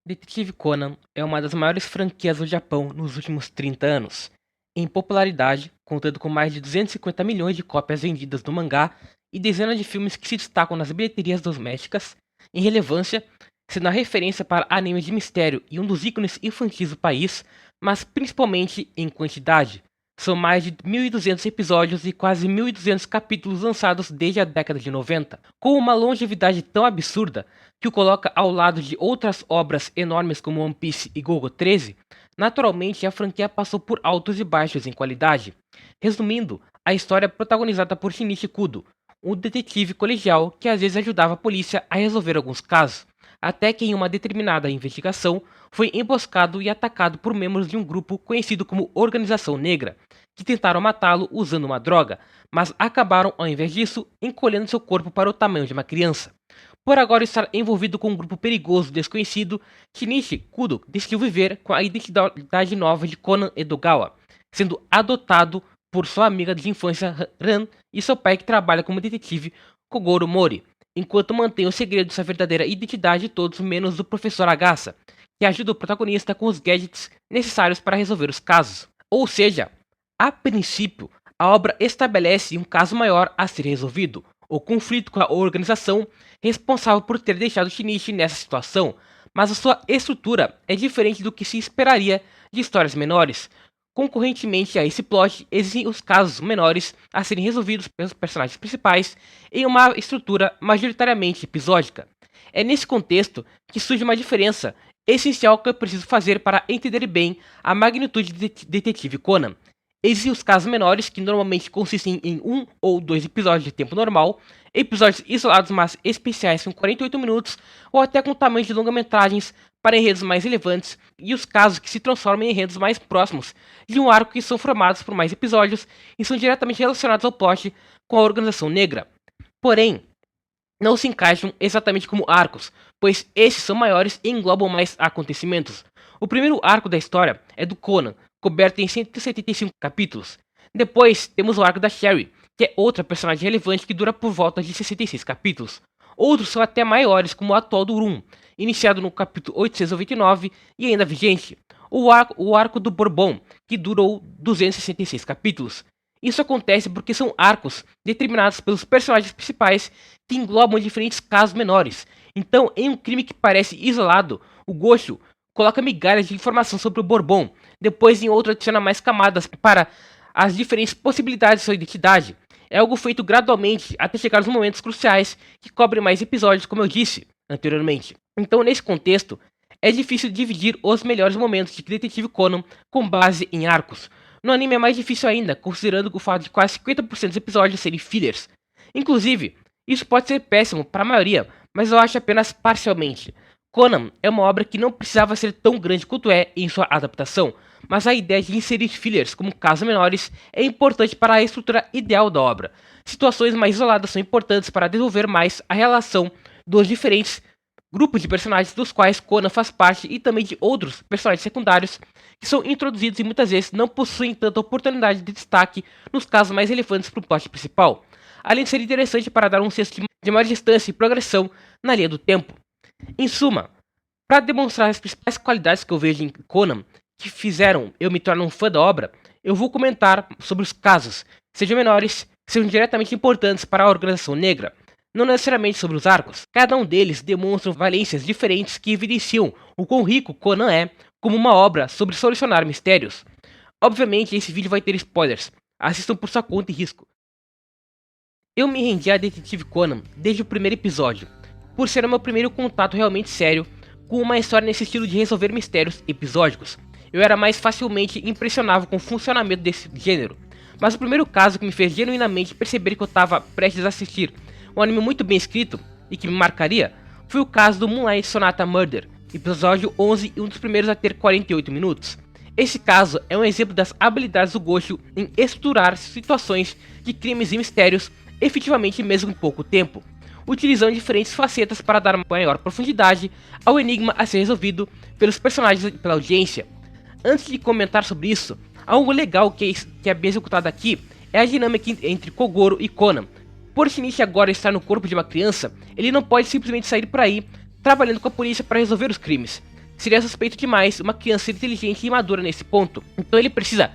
Detetive Conan é uma das maiores franquias do Japão nos últimos 30 anos. Em popularidade, contando com mais de 250 milhões de cópias vendidas do mangá e dezenas de filmes que se destacam nas bilheterias domésticas, em relevância, sendo a referência para animes de mistério e um dos ícones infantis do país, mas principalmente em quantidade. São mais de 1.200 episódios e quase 1.200 capítulos lançados desde a década de 90, com uma longevidade tão absurda que o coloca ao lado de outras obras enormes como One Piece e Gogo 13. Naturalmente a franquia passou por altos e baixos em qualidade. Resumindo, a história é protagonizada por Shinichi Kudo, um detetive colegial que às vezes ajudava a polícia a resolver alguns casos, até que em uma determinada investigação foi emboscado e atacado por membros de um grupo conhecido como Organização Negra, que tentaram matá-lo usando uma droga, mas acabaram, ao invés disso, encolhendo seu corpo para o tamanho de uma criança. Por agora estar envolvido com um grupo perigoso desconhecido, Shinichi Kudo decidiu viver com a identidade nova de Conan Edogawa, sendo adotado por sua amiga de infância Ran e seu pai que trabalha como detetive Kogoro Mori, enquanto mantém o segredo de sua verdadeira identidade de todos menos do professor Agasa, que ajuda o protagonista com os gadgets necessários para resolver os casos. Ou seja, a princípio, a obra estabelece um caso maior a ser resolvido, o conflito com a organização responsável por ter deixado Shinichi nessa situação, mas a sua estrutura é diferente do que se esperaria de histórias menores. Concorrentemente a esse plot, existem os casos menores a serem resolvidos pelos personagens principais em uma estrutura majoritariamente episódica. É nesse contexto que surge uma diferença essencial que eu preciso fazer para entender bem a magnitude de Detetive Conan. Existem os casos menores, que normalmente consistem em 1 ou 2 episódios de tempo normal, episódios isolados mas especiais com 48 minutos, ou até com tamanho de longa-metragens para enredos mais relevantes, e os casos que se transformam em enredos mais próximos de um arco que são formados por mais episódios e são diretamente relacionados ao plot com a Organização Negra. Porém, não se encaixam exatamente como arcos, pois esses são maiores e englobam mais acontecimentos. O primeiro arco da história é do Conan, coberto em 175 capítulos. Depois temos o arco da Sherry, que é outra personagem relevante que dura por volta de 66 capítulos. Outros são até maiores, como o atual do Rum, iniciado no capítulo 899 e ainda vigente. O arco do Bourbon, que durou 266 capítulos. Isso acontece porque são arcos determinados pelos personagens principais que englobam diferentes casos menores. Então, em um crime que parece isolado, o Gosho coloca migalhas de informação sobre o Bourbon, depois em outro adiciona mais camadas para as diferentes possibilidades de sua identidade. É algo feito gradualmente até chegar nos momentos cruciais que cobrem mais episódios, como eu disse anteriormente. Então, nesse contexto, é difícil dividir os melhores momentos de Detetive Conan com base em arcos. No anime é mais difícil ainda, considerando o fato de quase 50% dos episódios serem fillers. Inclusive, isso pode ser péssimo para a maioria, mas eu acho apenas parcialmente. Conan é uma obra que não precisava ser tão grande quanto é em sua adaptação, mas a ideia de inserir fillers como casos menores é importante para a estrutura ideal da obra. Situações mais isoladas são importantes para desenvolver mais a relação dos diferentes grupos de personagens dos quais Conan faz parte e também de outros personagens secundários que são introduzidos e muitas vezes não possuem tanta oportunidade de destaque nos casos mais relevantes para o plot principal, além de ser interessante para dar um senso de maior distância e progressão na linha do tempo. Em suma, para demonstrar as principais qualidades que eu vejo em Conan que fizeram eu me tornar um fã da obra, eu vou comentar sobre os casos, sejam menores, sejam diretamente importantes para a Organização Negra, não necessariamente sobre os arcos. Cada um deles demonstra valências diferentes que evidenciam o quão rico Conan é como uma obra sobre solucionar mistérios. Obviamente esse vídeo vai ter spoilers, assistam por sua conta e risco. Eu me rendi a Detetive Conan desde o primeiro episódio, por ser o meu primeiro contato realmente sério com uma história nesse estilo de resolver mistérios episódicos. Eu era mais facilmente impressionável com o funcionamento desse gênero, mas o primeiro caso que me fez genuinamente perceber que eu estava prestes a assistir um anime muito bem escrito e que me marcaria foi o caso do Moonlight Sonata Murder, episódio 11 e um dos primeiros a ter 48 minutos. Esse caso é um exemplo das habilidades do Gosho em estruturar situações de crimes e mistérios efetivamente mesmo em pouco tempo, utilizando diferentes facetas para dar maior profundidade ao enigma a ser resolvido pelos personagens e pela audiência. Antes de comentar sobre isso, algo legal que é bem executado aqui é a dinâmica entre Kogoro e Conan. Por Shinichi agora estar no corpo de uma criança, ele não pode simplesmente sair por aí trabalhando com a polícia para resolver os crimes. seria suspeito demais uma criança inteligente e madura nesse ponto. Então ele precisa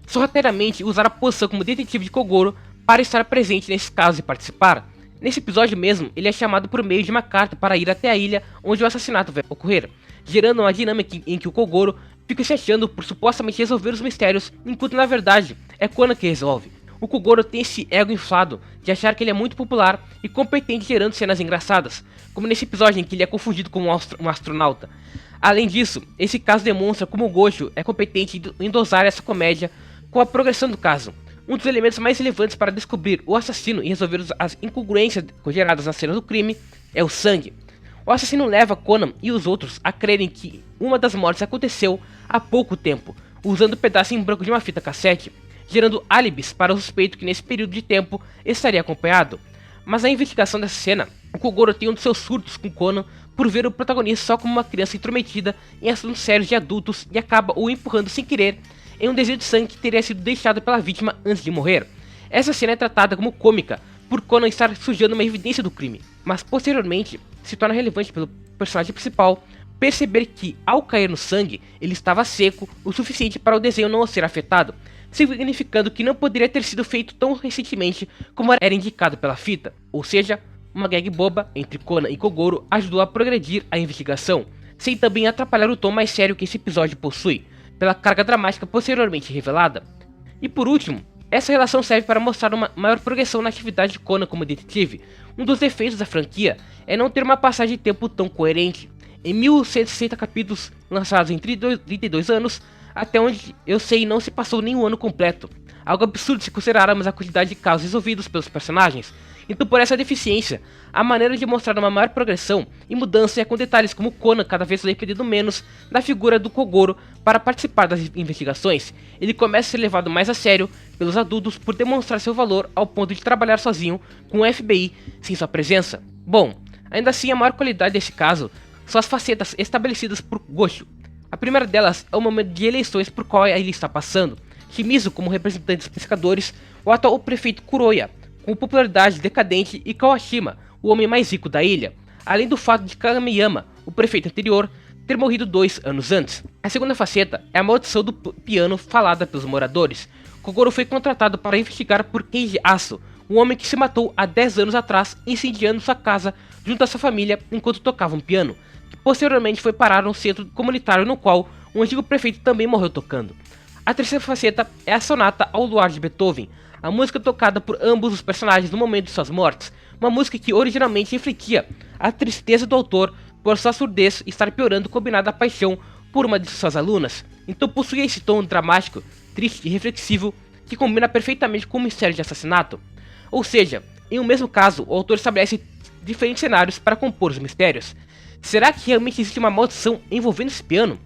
sorrateiramente usar a posição como detetive de Kogoro para estar presente nesse caso e participar. Nesse episódio mesmo, ele é chamado por meio de uma carta para ir até a ilha onde o assassinato vai ocorrer, gerando uma dinâmica em que o Kogoro fica se achando por supostamente resolver os mistérios, enquanto na verdade é Konan que resolve. O Kogoro tem esse ego inflado de achar que ele é muito popular e competente, gerando cenas engraçadas, como nesse episódio em que ele é confundido como um astronauta. Além disso, esse caso demonstra como o Gojo é competente em dosar essa comédia com a progressão do caso. Um dos elementos mais relevantes para descobrir o assassino e resolver as incongruências geradas na cena do crime é o sangue. O assassino leva Konan e os outros a crerem que uma das mortes aconteceu há pouco tempo, usando um pedaço em branco de uma fita cassete, gerando álibis para o suspeito que nesse período de tempo estaria acompanhado. Mas na investigação dessa cena, o Kogoro tem um dos seus surtos com Konan por ver o protagonista só como uma criança intrometida em assuntos sérios de adultos e acaba o empurrando sem querer em um desejo de sangue que teria sido deixado pela vítima antes de morrer. Essa cena é tratada como cômica por Konan estar sujando uma evidência do crime, mas posteriormente se torna relevante pelo personagem principal perceber que, ao cair no sangue, ele estava seco o suficiente para o desenho não ser afetado, significando que não poderia ter sido feito tão recentemente como era indicado pela fita. Ou seja, uma gag boba entre Konan e Kogoro ajudou a progredir a investigação, sem também atrapalhar o tom mais sério que esse episódio possui, pela carga dramática posteriormente revelada. E por último, essa relação serve para mostrar uma maior progressão na atividade de Konan como detetive. Um dos defeitos da franquia é não ter uma passagem de tempo tão coerente. Em 1160 capítulos lançados em 32 anos, até onde eu sei não se passou nem um ano completo. Algo absurdo se considerarmos a quantidade de casos resolvidos pelos personagens. Então por essa deficiência, a maneira de mostrar uma maior progressão e mudança é com detalhes como Konan cada vez dependendo menos da figura do Kogoro para participar das investigações. Ele começa a ser levado mais a sério pelos adultos por demonstrar seu valor ao ponto de trabalhar sozinho com o FBI sem sua presença. Bom, ainda assim a maior qualidade desse caso são as facetas estabelecidas por Gojo. A primeira delas é o momento de eleições por qual ele está passando. Shimizu como representante dos pescadores, o atual prefeito Kuroya, com popularidade decadente, e Kawashima, o homem mais rico da ilha, além do fato de Kameyama, o prefeito anterior, ter morrido 2 anos antes. A segunda faceta é a maldição do piano falada pelos moradores. Kogoro foi contratado para investigar por Keiji Aso, um homem que se matou há 10 anos atrás incendiando sua casa junto à sua família enquanto tocava um piano, que posteriormente foi parar num centro comunitário no qual o antigo prefeito também morreu tocando. A terceira faceta é a sonata ao luar de Beethoven, a música tocada por ambos os personagens no momento de suas mortes, uma música que originalmente refletia a tristeza do autor por sua surdez estar piorando combinada à paixão por uma de suas alunas, então possui esse tom dramático, triste e reflexivo que combina perfeitamente com o mistério de assassinato. Ou seja, em um mesmo caso, o autor estabelece diferentes cenários para compor os mistérios. Será que realmente existe uma maldição envolvendo esse piano?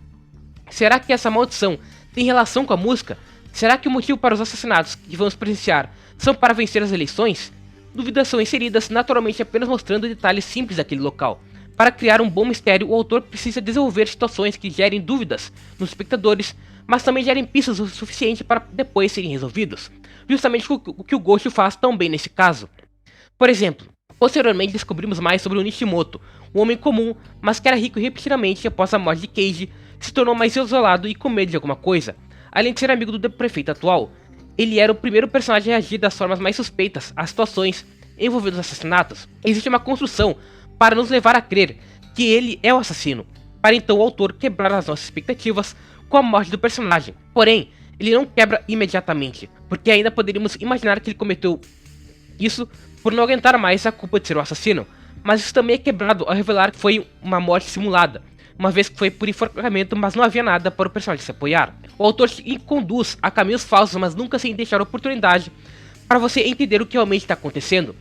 Será que essa maldição tem relação com a música? Será que o motivo para os assassinatos que vamos presenciar são para vencer as eleições? Dúvidas são inseridas naturalmente apenas mostrando detalhes simples daquele local. Para criar um bom mistério, o autor precisa desenvolver situações que gerem dúvidas nos espectadores, mas também gerem pistas o suficiente para depois serem resolvidos. Justamente o que o Gojo faz tão bem nesse caso. Por exemplo, posteriormente descobrimos mais sobre o Nishimoto, um homem comum, mas que era rico repentinamente após a morte de Keiji, se tornou mais isolado e com medo de alguma coisa. Além de ser amigo do prefeito atual, ele era o primeiro personagem a reagir das formas mais suspeitas às situações envolvendo os assassinatos. Existe uma construção para nos levar a crer que ele é o assassino, para então o autor quebrar as nossas expectativas com a morte do personagem. Porém, ele não quebra imediatamente, porque ainda poderíamos imaginar que ele cometeu isso por não aguentar mais a culpa de ser o assassino, mas isso também é quebrado ao revelar que foi uma morte simulada, uma vez que foi por enforcamento, mas não havia nada para o personagem se apoiar. O autor te conduz a caminhos falsos, mas nunca sem deixar a oportunidade para você entender o que realmente está acontecendo.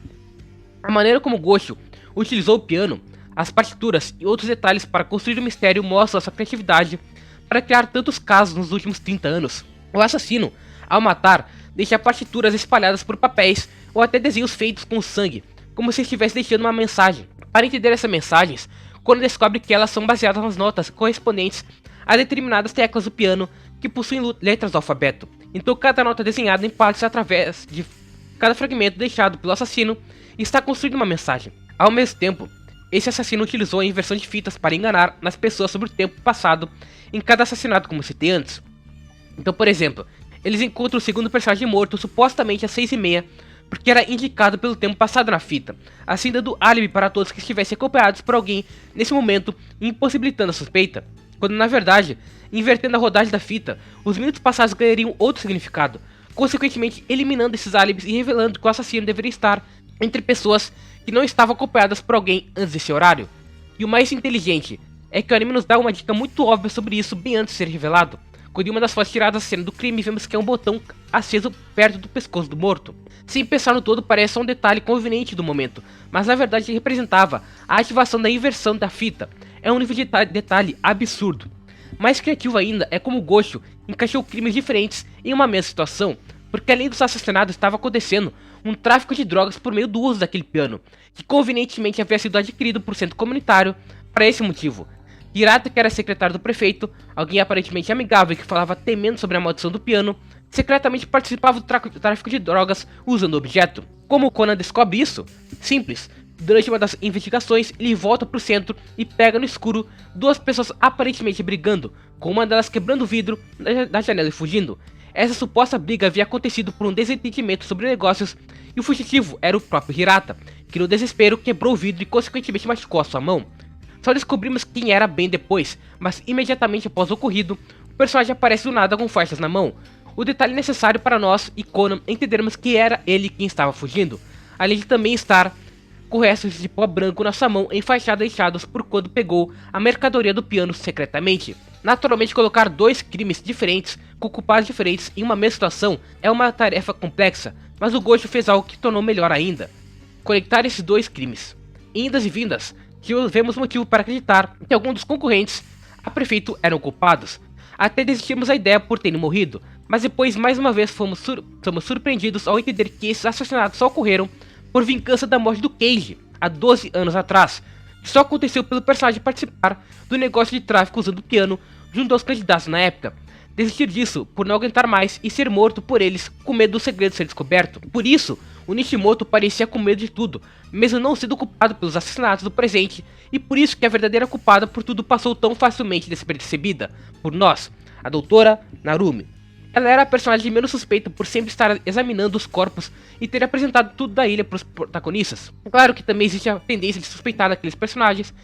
A maneira como Gojo utilizou o piano, as partituras e outros detalhes para construir o mistério mostra sua criatividade para criar tantos casos nos últimos 30 anos. O assassino, ao matar, deixa partituras espalhadas por papéis ou até desenhos feitos com sangue, como se estivesse deixando uma mensagem. Para entender essas mensagens, quando descobre que elas são baseadas nas notas correspondentes a determinadas teclas do piano que possuem letras do alfabeto. Então cada nota desenhada em partes através de cada fragmento deixado pelo assassino está construindo uma mensagem. Ao mesmo tempo, esse assassino utilizou a inversão de fitas para enganar nas pessoas sobre o tempo passado em cada assassinato, como citei antes. Então, por exemplo, eles encontram o segundo personagem morto supostamente às 6h30, porque era indicado pelo tempo passado na fita, assim dando álibi para todos que estivessem acompanhados por alguém nesse momento, impossibilitando a suspeita, quando na verdade, invertendo a rodagem da fita, os minutos passados ganhariam outro significado, consequentemente eliminando esses álibis e revelando que o assassino deveria estar entre pessoas que não estavam acompanhadas por alguém antes desse horário. E o mais inteligente é que o anime nos dá uma dica muito óbvia sobre isso bem antes de ser revelado, quando em uma das fotos tiradas da cena do crime vemos que é um botão aceso perto do pescoço do morto. Sem pensar no todo, parece só um detalhe conveniente do momento, mas na verdade representava a ativação da inversão da fita. É um nível de detalhe absurdo. Mais criativo ainda é como o Gosho encaixou crimes diferentes em uma mesma situação, porque além dos assassinatos estava acontecendo um tráfico de drogas por meio do uso daquele piano, que convenientemente havia sido adquirido por centro comunitário para esse motivo. Hirata, que era secretário do prefeito, alguém aparentemente amigável e que falava temendo sobre a maldição do piano, secretamente participava do tráfico de drogas usando o objeto. Como Conan descobre isso? Simples. Durante uma das investigações, ele volta pro centro e pega no escuro duas pessoas aparentemente brigando, com uma delas quebrando o vidro da janela e fugindo. Essa suposta briga havia acontecido por um desentendimento sobre negócios e o fugitivo era o próprio Hirata, que no desespero quebrou o vidro e consequentemente machucou a sua mão. Só descobrimos quem era bem depois, mas imediatamente após o ocorrido, o personagem aparece do nada com faixas na mão. O detalhe necessário para nós e Conan entendermos que era ele quem estava fugindo, além de também estar com restos de pó branco na sua mão enfaixados deixados por quando pegou a mercadoria do piano secretamente. Naturalmente, colocar dois crimes diferentes com culpados diferentes em uma mesma situação é uma tarefa complexa, mas o Gosho fez algo que tornou melhor ainda: conectar esses dois crimes. Em idas e vindas, tivemos motivo para acreditar que alguns dos concorrentes a prefeito eram culpados. Até desistimos da ideia por terem morrido, mas depois mais uma vez fomos surpreendidos ao entender que esses assassinatos só ocorreram por vingança da morte do Keiji, há 12 anos atrás, que só aconteceu pelo personagem participar do negócio de tráfico usando o piano junto aos candidatos na época. Desistir disso por não aguentar mais e ser morto por eles com medo do segredo ser descoberto. Por isso, o Nishimoto parecia com medo de tudo, mesmo não sendo culpado pelos assassinatos do presente, e por isso que a verdadeira culpada por tudo passou tão facilmente despercebida por nós, a doutora Narumi. Ela era a personagem menos suspeita por sempre estar examinando os corpos e ter apresentado tudo da ilha para os protagonistas. Claro que também existe a tendência de suspeitar daqueles personagens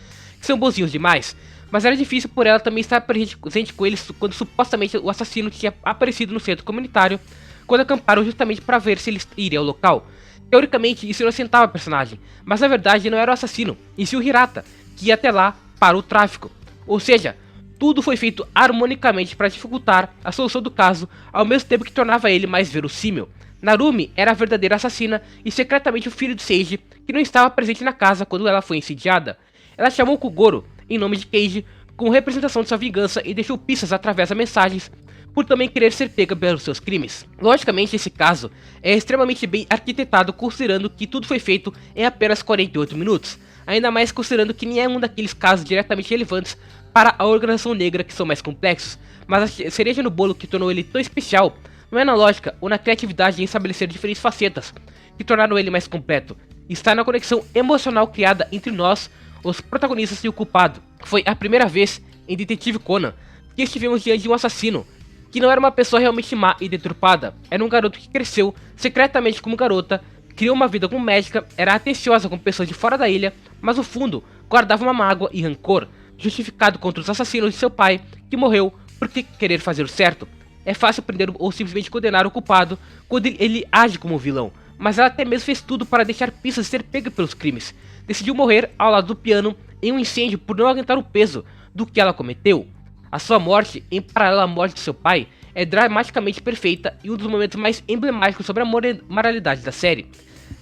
que são bonzinhos demais, mas era difícil por ela também estar presente com eles quando supostamente o assassino tinha aparecido no centro comunitário, quando acamparam justamente para ver se eles iriam ao local. Teoricamente isso inocentava a personagem, mas na verdade não era o assassino, e sim o Hirata, que ia até lá para o tráfico. Ou seja, tudo foi feito harmonicamente para dificultar a solução do caso, ao mesmo tempo que tornava ele mais verossímil. Narumi era a verdadeira assassina e secretamente o filho de Seiji, que não estava presente na casa quando ela foi incendiada. Ela chamou Kogoro, em nome de Keiji, como representação de sua vingança e deixou pistas através de mensagens, por também querer ser pega pelos seus crimes. Logicamente, esse caso é extremamente bem arquitetado, considerando que tudo foi feito em apenas 48 minutos, ainda mais considerando que nenhum daqueles casos diretamente relevantes para a organização negra que são mais complexos, mas a cereja no bolo que tornou ele tão especial não é na lógica ou na criatividade em estabelecer diferentes facetas que tornaram ele mais completo, está na conexão emocional criada entre nós, os protagonistas e o culpado. Foi a primeira vez em Detetive Conan que estivemos diante de um assassino que não era uma pessoa realmente má e deturpada, era um garoto que cresceu secretamente como garota, criou uma vida como médica, era atenciosa com pessoas de fora da ilha, mas no fundo guardava uma mágoa e rancor, justificado contra os assassinos de seu pai, que morreu por querer fazer o certo. É fácil prender ou simplesmente condenar o culpado quando ele age como vilão, mas ela até mesmo fez tudo para deixar pistas de ser pega pelos crimes. Decidiu morrer ao lado do piano em um incêndio por não aguentar o peso do que ela cometeu. A sua morte, em paralelo à morte de seu pai, é dramaticamente perfeita e um dos momentos mais emblemáticos sobre a moralidade da série.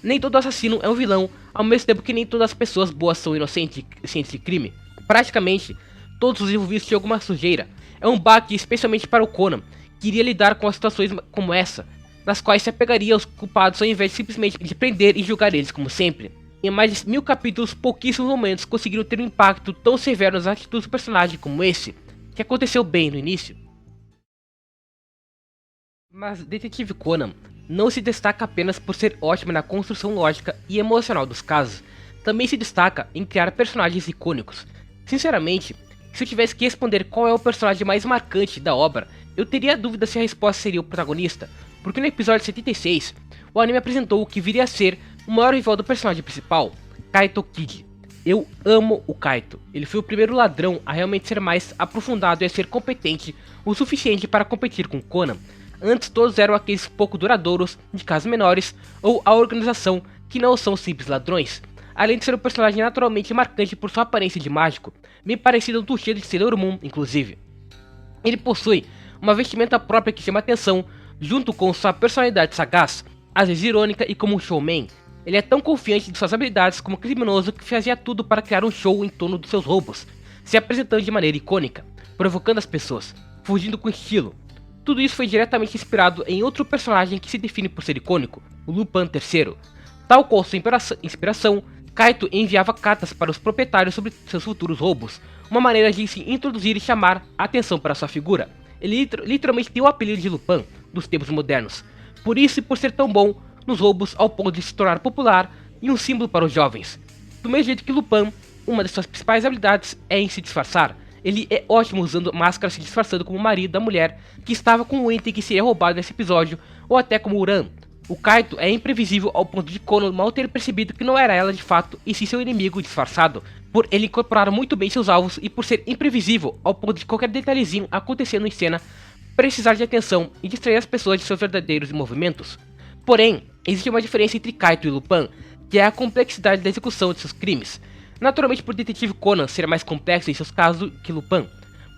Nem todo assassino é um vilão, ao mesmo tempo que nem todas as pessoas boas são inocentes de crime. Praticamente, todos os envolvidos tinham alguma sujeira. É um baque especialmente para o Conan, que iria lidar com situações como essa, nas quais se apegaria aos culpados ao invés de simplesmente de prender e julgar eles como sempre. Em mais de 1000 capítulos, pouquíssimos momentos conseguiram ter um impacto tão severo nas atitudes do personagem como esse, que aconteceu bem no início. Mas Detetive Conan não se destaca apenas por ser ótimo na construção lógica e emocional dos casos. também se destaca em criar personagens icônicos. Sinceramente, se eu tivesse que responder qual é o personagem mais marcante da obra, eu teria dúvida se a resposta seria o protagonista, porque no episódio 76, o anime apresentou o que viria a ser o maior rival do personagem principal, Kaito Kid. Eu amo o Kaito, ele foi o primeiro ladrão a realmente ser mais aprofundado e a ser competente o suficiente para competir com Conan. Antes todos eram aqueles pouco duradouros, de casas menores, ou a organização que não são simples ladrões. Além de ser um personagem naturalmente marcante por sua aparência de mágico, bem parecido do cheiro de Sailor Moon, inclusive. Ele possui uma vestimenta própria que chama atenção, junto com sua personalidade sagaz, às vezes irônica e como um showman. Ele é tão confiante de suas habilidades como criminoso que fazia tudo para criar um show em torno dos seus roubos, se apresentando de maneira icônica, provocando as pessoas, fugindo com estilo. Tudo isso foi diretamente inspirado em outro personagem que se define por ser icônico, o Lupin III. Tal qual sua inspiração, Kaito enviava cartas para os proprietários sobre seus futuros roubos, uma maneira de se introduzir e chamar a atenção para sua figura. Ele literalmente tem o apelido de Lupin dos tempos modernos, por isso e por ser tão bom nos roubos ao ponto de se tornar popular e um símbolo para os jovens. Do mesmo jeito que Lupin, uma de suas principais habilidades é em se disfarçar. Ele é ótimo usando máscaras, se disfarçando como o marido da mulher que estava com o item que seria roubado nesse episódio, ou até como Uran. O Kaito é imprevisível ao ponto de Kono mal ter percebido que não era ela de fato e sim seu inimigo disfarçado, por ele incorporar muito bem seus alvos e por ser imprevisível ao ponto de qualquer detalhezinho acontecendo em cena precisar de atenção e distrair as pessoas de seus verdadeiros movimentos. Porém, existe uma diferença entre Kaito e Lupin, que é a complexidade da execução de seus crimes. Naturalmente, por Detetive Conan ser mais complexo em seus casos que Lupin.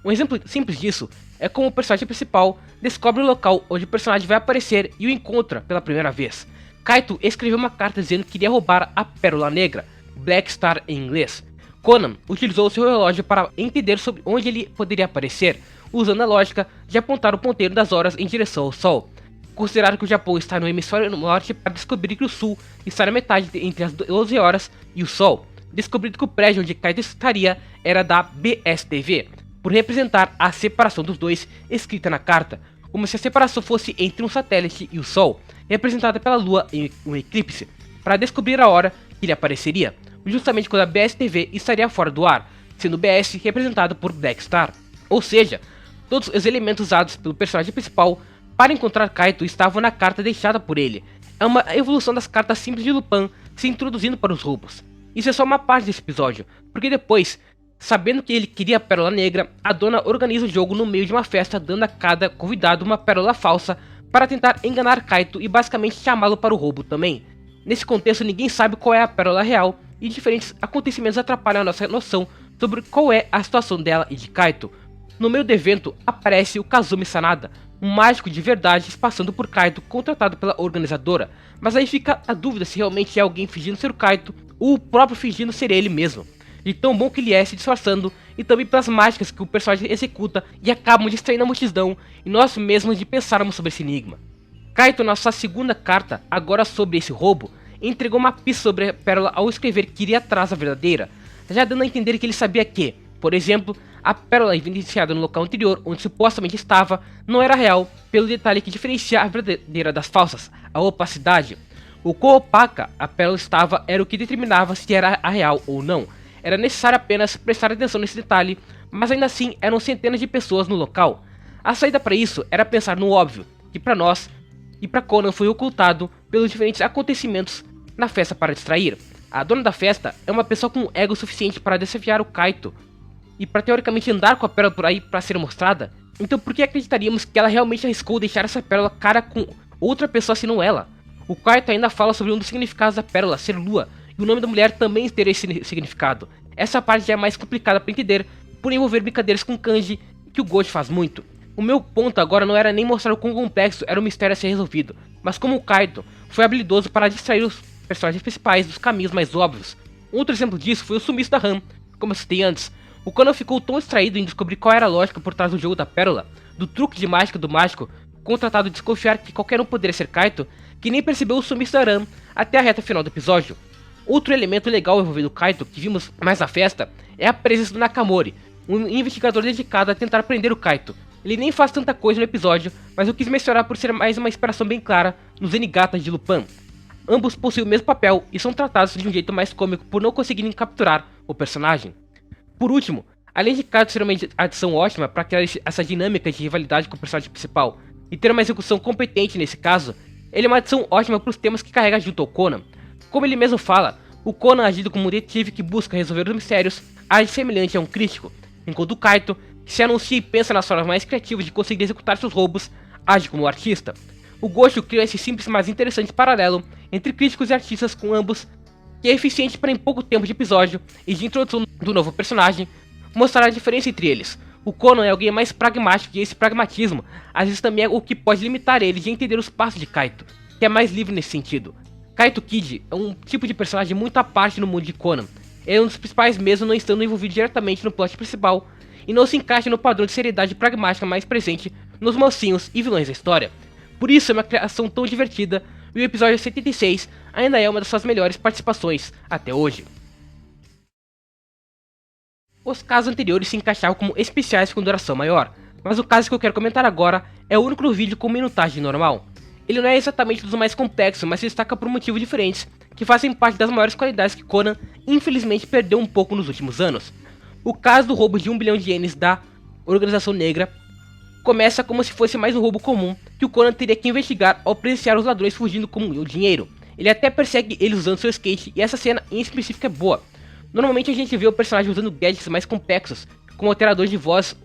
Um exemplo simples disso é como o personagem principal descobre o local onde o personagem vai aparecer e o encontra pela primeira vez. Kaito escreveu uma carta dizendo que queria roubar a Pérola Negra, Black Star em inglês. Conan utilizou seu relógio para entender sobre onde ele poderia aparecer, usando a lógica de apontar o ponteiro das horas em direção ao Sol. Considerar que o Japão está no hemisfério norte para descobrir que o Sul está na metade entre as 12 horas e o Sol. Descobrindo que o prédio onde Kaito estaria era da BSTV, por representar a separação dos dois escrita na carta, como se a separação fosse entre um satélite e o Sol, representada pela Lua em um eclipse, para descobrir a hora que ele apareceria, justamente quando a BSTV estaria fora do ar, sendo o BS representado por Black Star. Ou seja, todos os elementos usados pelo personagem principal para encontrar Kaito estavam na carta deixada por ele. É uma evolução das cartas simples de Lupin se introduzindo para os roubos. Isso é só uma parte desse episódio, porque depois, sabendo que ele queria a Pérola Negra, a dona organiza o jogo no meio de uma festa, dando a cada convidado uma pérola falsa para tentar enganar Kaito e basicamente chamá-lo para o roubo também. Nesse contexto, ninguém sabe qual é a pérola real e diferentes acontecimentos atrapalham a nossa noção sobre qual é a situação dela e de Kaito. No meio do evento, aparece o Kazumi Sanada, um mágico de verdade passando por Kaito contratado pela organizadora, mas aí fica a dúvida se realmente é alguém fingindo ser o Kaito ou o próprio fingindo ser ele mesmo. De tão bom que ele é se disfarçando e também pelas mágicas que o personagem executa e acabam distraindo a multidão e nós mesmos de pensarmos sobre esse enigma. Kaito, na sua segunda carta, agora sobre esse roubo, entregou uma pista sobre a pérola ao escrever que iria atrás da verdadeira, já dando a entender que ele sabia que, por exemplo, a pérola evidenciada no local anterior onde supostamente estava não era real, pelo detalhe que diferencia a verdadeira das falsas, a opacidade. O quão opaca a pérola estava era o que determinava se era a real ou não. Era necessário apenas prestar atenção nesse detalhe, mas ainda assim eram centenas de pessoas no local. A saída para isso era pensar no óbvio, que para nós e para Conan foi ocultado pelos diferentes acontecimentos na festa para distrair. A dona da festa é uma pessoa com ego suficiente para desafiar o Kaito e para teoricamente andar com a pérola por aí para ser mostrada. Então por que acreditaríamos que ela realmente arriscou deixar essa pérola cara com outra pessoa senão ela? O Kaito ainda fala sobre um dos significados da pérola ser lua, e o nome da mulher também ter esse significado. Essa parte já é mais complicada para entender, por envolver brincadeiras com kanji, que o Gojo faz muito. O meu ponto agora não era nem mostrar o quão complexo era o mistério a ser resolvido, mas como o Kaito foi habilidoso para distrair os personagens principais dos caminhos mais óbvios. Outro exemplo disso foi o sumiço da Ram, como eu citei antes. O Conan ficou tão distraído em descobrir qual era a lógica por trás do jogo da pérola, do truque de mágica do mágico, contratado de desconfiar que qualquer um poderia ser Kaito, que nem percebeu o sumiço da Ram até a reta final do episódio. Outro elemento legal envolvendo Kaito que vimos mais na festa é a presença do Nakamori, um investigador dedicado a tentar prender o Kaito. Ele nem faz tanta coisa no episódio, mas eu quis mencionar por ser mais uma inspiração bem clara nos Zenigata de Lupin. ambos possuem o mesmo papel e são tratados de um jeito mais cômico por não conseguirem capturar o personagem. Por último, além de Kaito ser uma adição ótima para criar essa dinâmica de rivalidade com o personagem principal e ter uma execução competente nesse caso, ele é uma adição ótima para os temas que carrega junto ao Conan. Como ele mesmo fala, o Conan, agindo como um detetive que busca resolver os mistérios, age semelhante a um crítico, enquanto o Kaito, que se anuncia e pensa nas formas mais criativas de conseguir executar seus roubos, age como um artista. O Gosho cria esse simples mas interessante paralelo entre críticos e artistas com ambos, que é eficiente para em pouco tempo de episódio e de introdução do novo personagem, mostrar a diferença entre eles. O Conan é alguém mais pragmático e esse pragmatismo às vezes também é o que pode limitar ele de entender os passos de Kaito, que é mais livre nesse sentido. Kaito Kid é um tipo de personagem muito à parte no mundo de Conan. Ele é um dos principais mesmo não estando envolvido diretamente no plot principal e não se encaixa no padrão de seriedade pragmática mais presente nos mocinhos e vilões da história. Por isso é uma criação tão divertida e o episódio 76 ainda é uma das suas melhores participações até hoje. Os casos anteriores se encaixavam como especiais com duração maior, mas o caso que eu quero comentar agora é o único vídeo com minutagem normal. Ele não é exatamente dos mais complexos, mas se destaca por motivos diferentes, que fazem parte das maiores qualidades que Conan infelizmente perdeu um pouco nos últimos anos. O caso do roubo de 1 bilhão de ienes da Organização Negra começa como se fosse mais um roubo comum que o Conan teria que investigar ao presenciar os ladrões fugindo com o dinheiro. Ele até persegue eles usando seu skate e essa cena em específico é boa. Normalmente a gente vê o personagem usando gadgets mais complexos, como alteradores de voz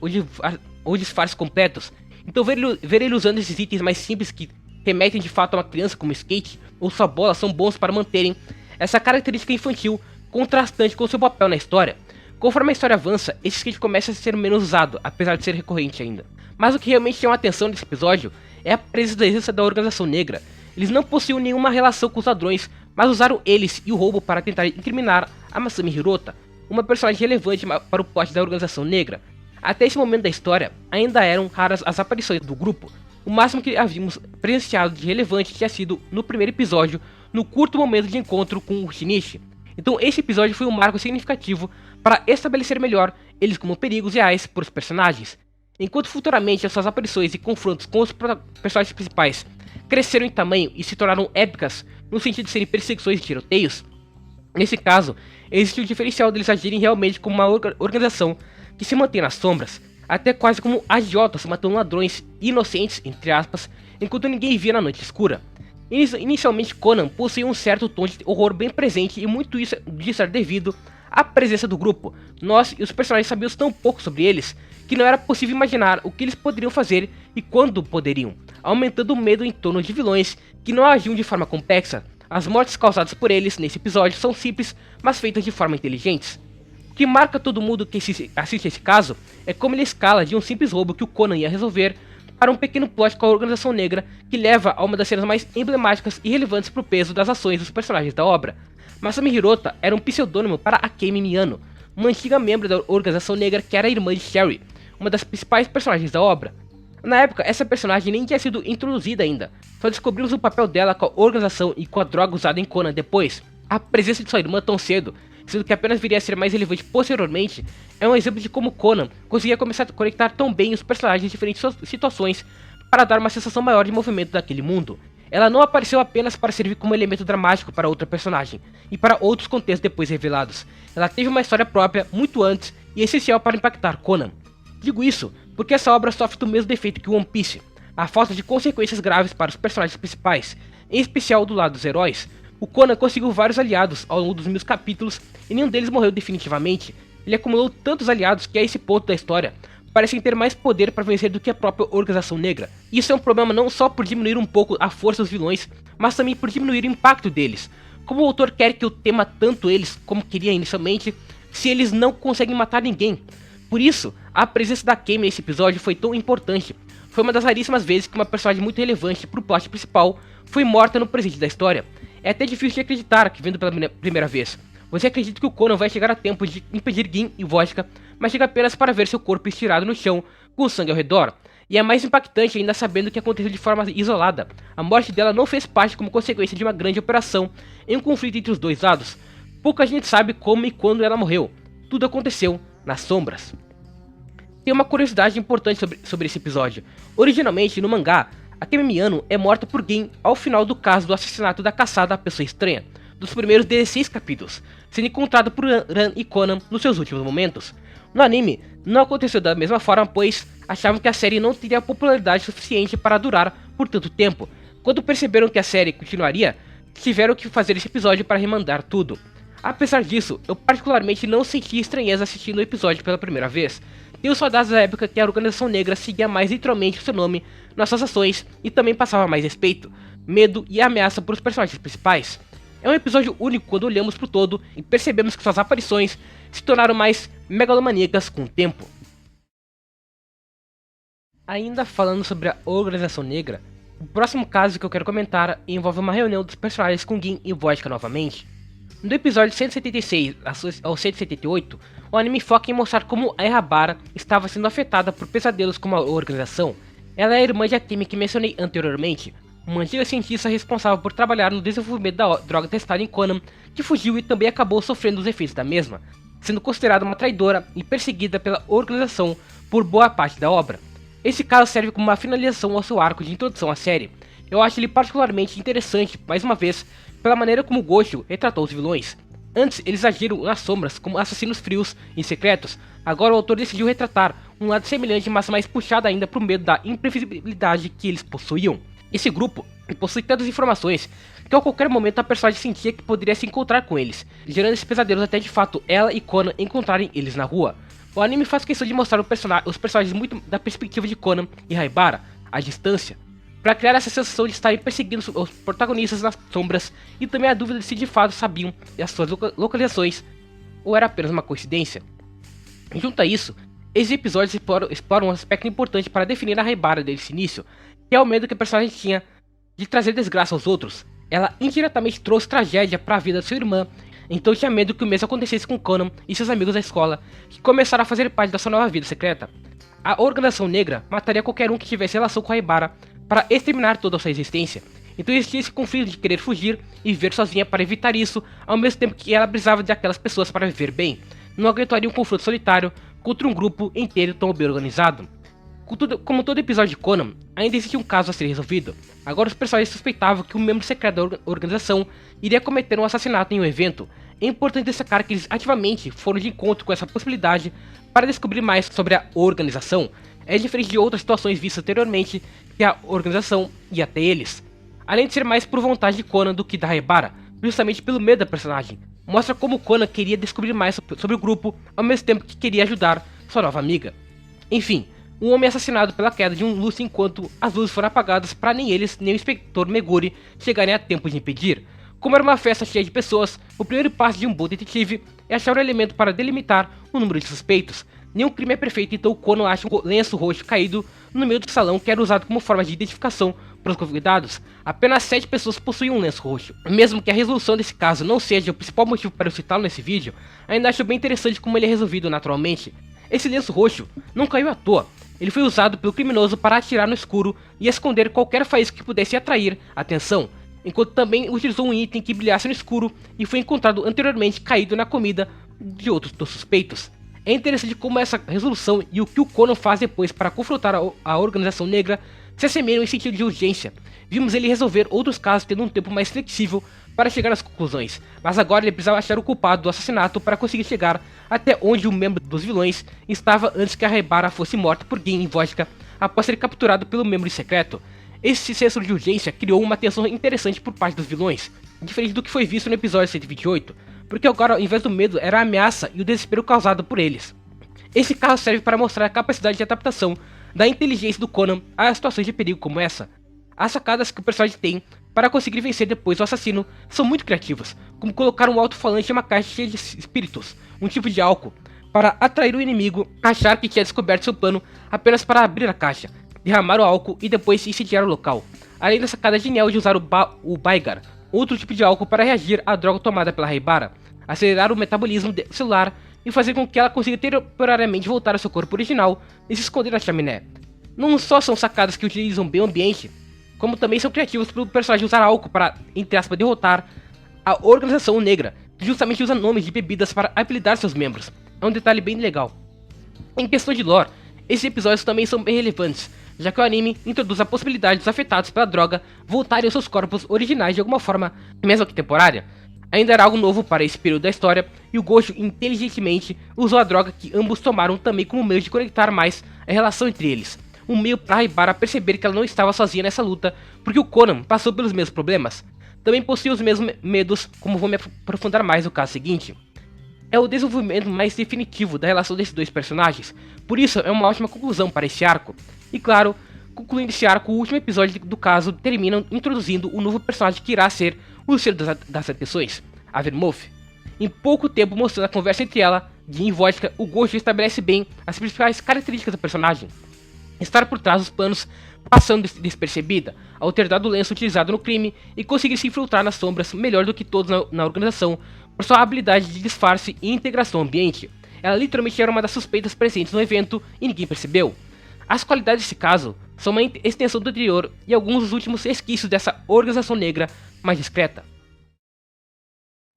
ou disfarces completos. Então ver ele usando esses itens mais simples que remetem de fato a uma criança como skate ou sua bola são bons para manterem essa característica infantil contrastante com seu papel na história. Conforme a história avança, esse skate começa a ser menos usado, apesar de ser recorrente ainda. Mas o que realmente chama a atenção nesse episódio é a presença da Organização Negra. Eles não possuíam nenhuma relação com os ladrões, mas usaram eles e o roubo para tentar incriminar a Masami Hirota, uma personagem relevante para o plot da Organização Negra. Até esse momento da história, ainda eram raras as aparições do grupo. O máximo que havíamos presenciado de relevante tinha sido no primeiro episódio, no curto momento de encontro com o Shinichi. Então esse episódio foi um marco significativo para estabelecer melhor eles como perigos reais para os personagens. Enquanto futuramente as suas aparições e confrontos com os personagens principais cresceram em tamanho e se tornaram épicas no sentido de serem perseguições e tiroteios, nesse caso, existe o diferencial deles agirem realmente como uma organização que se mantém nas sombras, até quase como agiotas matando ladrões inocentes, entre aspas, enquanto ninguém via na noite escura. Inicialmente Conan possuía um certo tom de horror bem presente e muito disso era devido à presença do grupo. Nós e os personagens sabíamos tão pouco sobre eles que não era possível imaginar o que eles poderiam fazer e quando poderiam, aumentando o medo em torno de vilões que não agiam de forma complexa. As mortes causadas por eles nesse episódio são simples, mas feitas de forma inteligente. O que marca todo mundo que assiste esse caso é como ele escala de um simples roubo que o Conan ia resolver para um pequeno plot com a Organização Negra que leva a uma das cenas mais emblemáticas e relevantes para o peso das ações dos personagens da obra. Masami Hirota era um pseudônimo para Akemi Miyano, uma antiga membro da Organização Negra que era irmã de Sherry, uma das principais personagens da obra. Na época, essa personagem nem tinha sido introduzida ainda, só descobrimos o papel dela com a organização e com a droga usada em Conan depois. A presença de sua irmã tão cedo, sendo que apenas viria a ser mais relevante posteriormente, é um exemplo de como Conan conseguia começar a conectar tão bem os personagens em diferentes situações para dar uma sensação maior de movimento daquele mundo. Ela não apareceu apenas para servir como elemento dramático para outra personagem, e para outros contextos depois revelados. Ela teve uma história própria muito antes e essencial para impactar Conan. Digo isso porque essa obra sofre do mesmo defeito que One Piece, a falta de consequências graves para os personagens principais, em especial do lado dos heróis. O Conan conseguiu vários aliados ao longo dos 1000 capítulos e nenhum deles morreu definitivamente. Ele acumulou tantos aliados que a esse ponto da história parecem ter mais poder para vencer do que a própria Organização Negra. Isso é um problema não só por diminuir um pouco a força dos vilões, mas também por diminuir o impacto deles. Como o autor quer que eu tema tanto eles como queria inicialmente, se eles não conseguem matar ninguém. Por isso, a presença da Kemi nesse episódio foi tão importante. Foi uma das raríssimas vezes que uma personagem muito relevante para o plot principal foi morta no presente da história. É até difícil de acreditar que vendo pela primeira vez. Você acredita que o Conan vai chegar a tempo de impedir Gin e Vodka, mas chega apenas para ver seu corpo estirado no chão, com sangue ao redor. E é mais impactante ainda sabendo que aconteceu de forma isolada. A morte dela não fez parte como consequência de uma grande operação em um conflito entre os dois lados. Pouca gente sabe como e quando ela morreu. Tudo aconteceu nas sombras. Tem uma curiosidade importante sobre esse episódio. Originalmente, no mangá, Akemi Miyano é morta por Gen ao final do caso do assassinato da caçada à pessoa estranha, dos primeiros 16 capítulos, sendo encontrado por Ran e Conan nos seus últimos momentos. No anime, não aconteceu da mesma forma, pois achavam que a série não teria popularidade suficiente para durar por tanto tempo. Quando perceberam que a série continuaria, tiveram que fazer esse episódio para remandar tudo. Apesar disso, eu particularmente não senti estranheza assistindo o episódio pela primeira vez. Tenho saudades da época que a Organização Negra seguia mais literalmente o seu nome nas suas ações e também passava mais respeito, medo e ameaça para os personagens principais. É um episódio único quando olhamos pro todo e percebemos que suas aparições se tornaram mais megalomaníacas com o tempo. Ainda falando sobre a Organização Negra, o próximo caso que eu quero comentar envolve uma reunião dos personagens com Gin e Vodka novamente. No episódio 176 ao 178, o anime foca em mostrar como a Ehabara estava sendo afetada por pesadelos com a organização. Ela é a irmã de Akemi que mencionei anteriormente, uma antiga cientista responsável por trabalhar no desenvolvimento da droga testada em Conan, que fugiu e também acabou sofrendo os efeitos da mesma, sendo considerada uma traidora e perseguida pela organização por boa parte da obra. Esse caso serve como uma finalização ao seu arco de introdução à série. Eu acho ele particularmente interessante, mais uma vez, pela maneira como Gojo retratou os vilões. Antes, eles agiram nas sombras como assassinos frios e secretos. Agora o autor decidiu retratar um lado semelhante, mas mais puxado ainda para o medo da imprevisibilidade que eles possuíam. Esse grupo possui tantas informações que a qualquer momento a personagem sentia que poderia se encontrar com eles, gerando esses pesadelos até de fato ela e Conan encontrarem eles na rua. O anime faz questão de mostrar os personagens muito da perspectiva de Conan e Haibara, à distância, para criar essa sensação de estarem perseguindo os protagonistas nas sombras e também a dúvida de se de fato sabiam as suas localizações ou era apenas uma coincidência. Junto a isso, esses episódios exploram um aspecto importante para definir a Haibara desse início, que é o medo que a personagem tinha de trazer desgraça aos outros. Ela indiretamente trouxe tragédia para a vida de sua irmã, então tinha medo que o mesmo acontecesse com Conan e seus amigos da escola, que começaram a fazer parte da sua nova vida secreta. A Organização Negra mataria qualquer um que tivesse relação com a Haibara para exterminar toda a sua existência. Então existia esse conflito de querer fugir e viver sozinha para evitar isso, ao mesmo tempo que ela precisava de aquelas pessoas para viver bem. Não aguentaria um confronto solitário contra um grupo inteiro tão bem organizado. Como todo episódio de Conan, ainda existia um caso a ser resolvido. Agora os personagens suspeitavam que um membro secreto da organização iria cometer um assassinato em um evento. É importante destacar que eles ativamente foram de encontro com essa possibilidade para descobrir mais sobre a organização. É diferente de outras situações vistas anteriormente, que a organização ia até eles. Além de ser mais por vontade de Conan do que da Haibara, justamente pelo medo da personagem. Mostra como Conan queria descobrir mais sobre o grupo, ao mesmo tempo que queria ajudar sua nova amiga. Enfim, um homem assassinado pela queda de um lustre enquanto as luzes foram apagadas para nem eles nem o inspetor Meguri chegarem a tempo de impedir. Como era uma festa cheia de pessoas, o primeiro passo de um bom detetive é achar um elemento para delimitar o número de suspeitos. Nenhum crime é perfeito, então Conan acha um lenço roxo caído no meio do salão que era usado como forma de identificação para os convidados. Apenas 7 pessoas possuíam um lenço roxo. Mesmo que a resolução desse caso não seja o principal motivo para eu citá-lo nesse vídeo, ainda acho bem interessante como ele é resolvido naturalmente. Esse lenço roxo não caiu à toa. Ele foi usado pelo criminoso para atirar no escuro e esconder qualquer faísca que pudesse atrair atenção, enquanto também utilizou um item que brilhasse no escuro e foi encontrado anteriormente caído na comida de outros dos suspeitos. É interessante como essa resolução e o que o Conan faz depois para confrontar a Organização Negra se assemelham em sentido de urgência. Vimos ele resolver outros casos tendo um tempo mais flexível para chegar às conclusões, mas agora ele precisava achar o culpado do assassinato para conseguir chegar até onde o membro dos vilões estava antes que a Haibara fosse morta por Gin e Vodka após ser capturado pelo membro secreto. Esse senso de urgência criou uma tensão interessante por parte dos vilões, diferente do que foi visto no episódio 128, porque agora ao invés do medo era a ameaça e o desespero causado por eles. Esse caso serve para mostrar a capacidade de adaptação da inteligência do Conan a situações de perigo como essa. As sacadas que o personagem tem para conseguir vencer depois o assassino são muito criativas, como colocar um alto-falante em uma caixa cheia de espíritos, um tipo de álcool, para atrair o inimigo a achar que tinha descoberto seu plano apenas para abrir a caixa, derramar o álcool e depois incendiar o local. Além da sacada genial de usar o Baigar, outro tipo de álcool para reagir à droga tomada pela Haibara, acelerar o metabolismo celular e fazer com que ela consiga temporariamente voltar ao seu corpo original e se esconder na chaminé. Não só são sacadas que utilizam bem o ambiente, como também são criativos para o personagem usar álcool para, entre aspas, derrotar a Organização Negra, que justamente usa nomes de bebidas para apelidar seus membros. É um detalhe bem legal. Em questão de lore, esses episódios também são bem relevantes, já que o anime introduz a possibilidade dos afetados pela droga voltarem aos seus corpos originais de alguma forma, mesmo que temporária. Ainda era algo novo para esse período da história, e o Gojo inteligentemente usou a droga que ambos tomaram também como meio de conectar mais a relação entre eles. Um meio para Haibara perceber que ela não estava sozinha nessa luta, porque o Conan passou pelos mesmos problemas. Também possui os mesmos medos, como vou me aprofundar mais no caso seguinte. É o desenvolvimento mais definitivo da relação desses dois personagens, por isso é uma ótima conclusão para esse arco. E claro, concluindo esse arco, o último episódio do caso termina introduzindo o novo personagem que irá ser o Senhor das Atenções, a Vermouth. Em pouco tempo mostrando a conversa entre ela, Jin e Vodka, o Gojo estabelece bem as principais características do personagem. Estar por trás dos planos, passando despercebida, ao ter dado o lenço utilizado no crime e conseguir se infiltrar nas sombras melhor do que todos na organização, por sua habilidade de disfarce e integração ao ambiente. Ela literalmente era uma das suspeitas presentes no evento e ninguém percebeu. As qualidades desse caso são uma extensão do anterior e alguns dos últimos resquícios dessa organização negra mais discreta.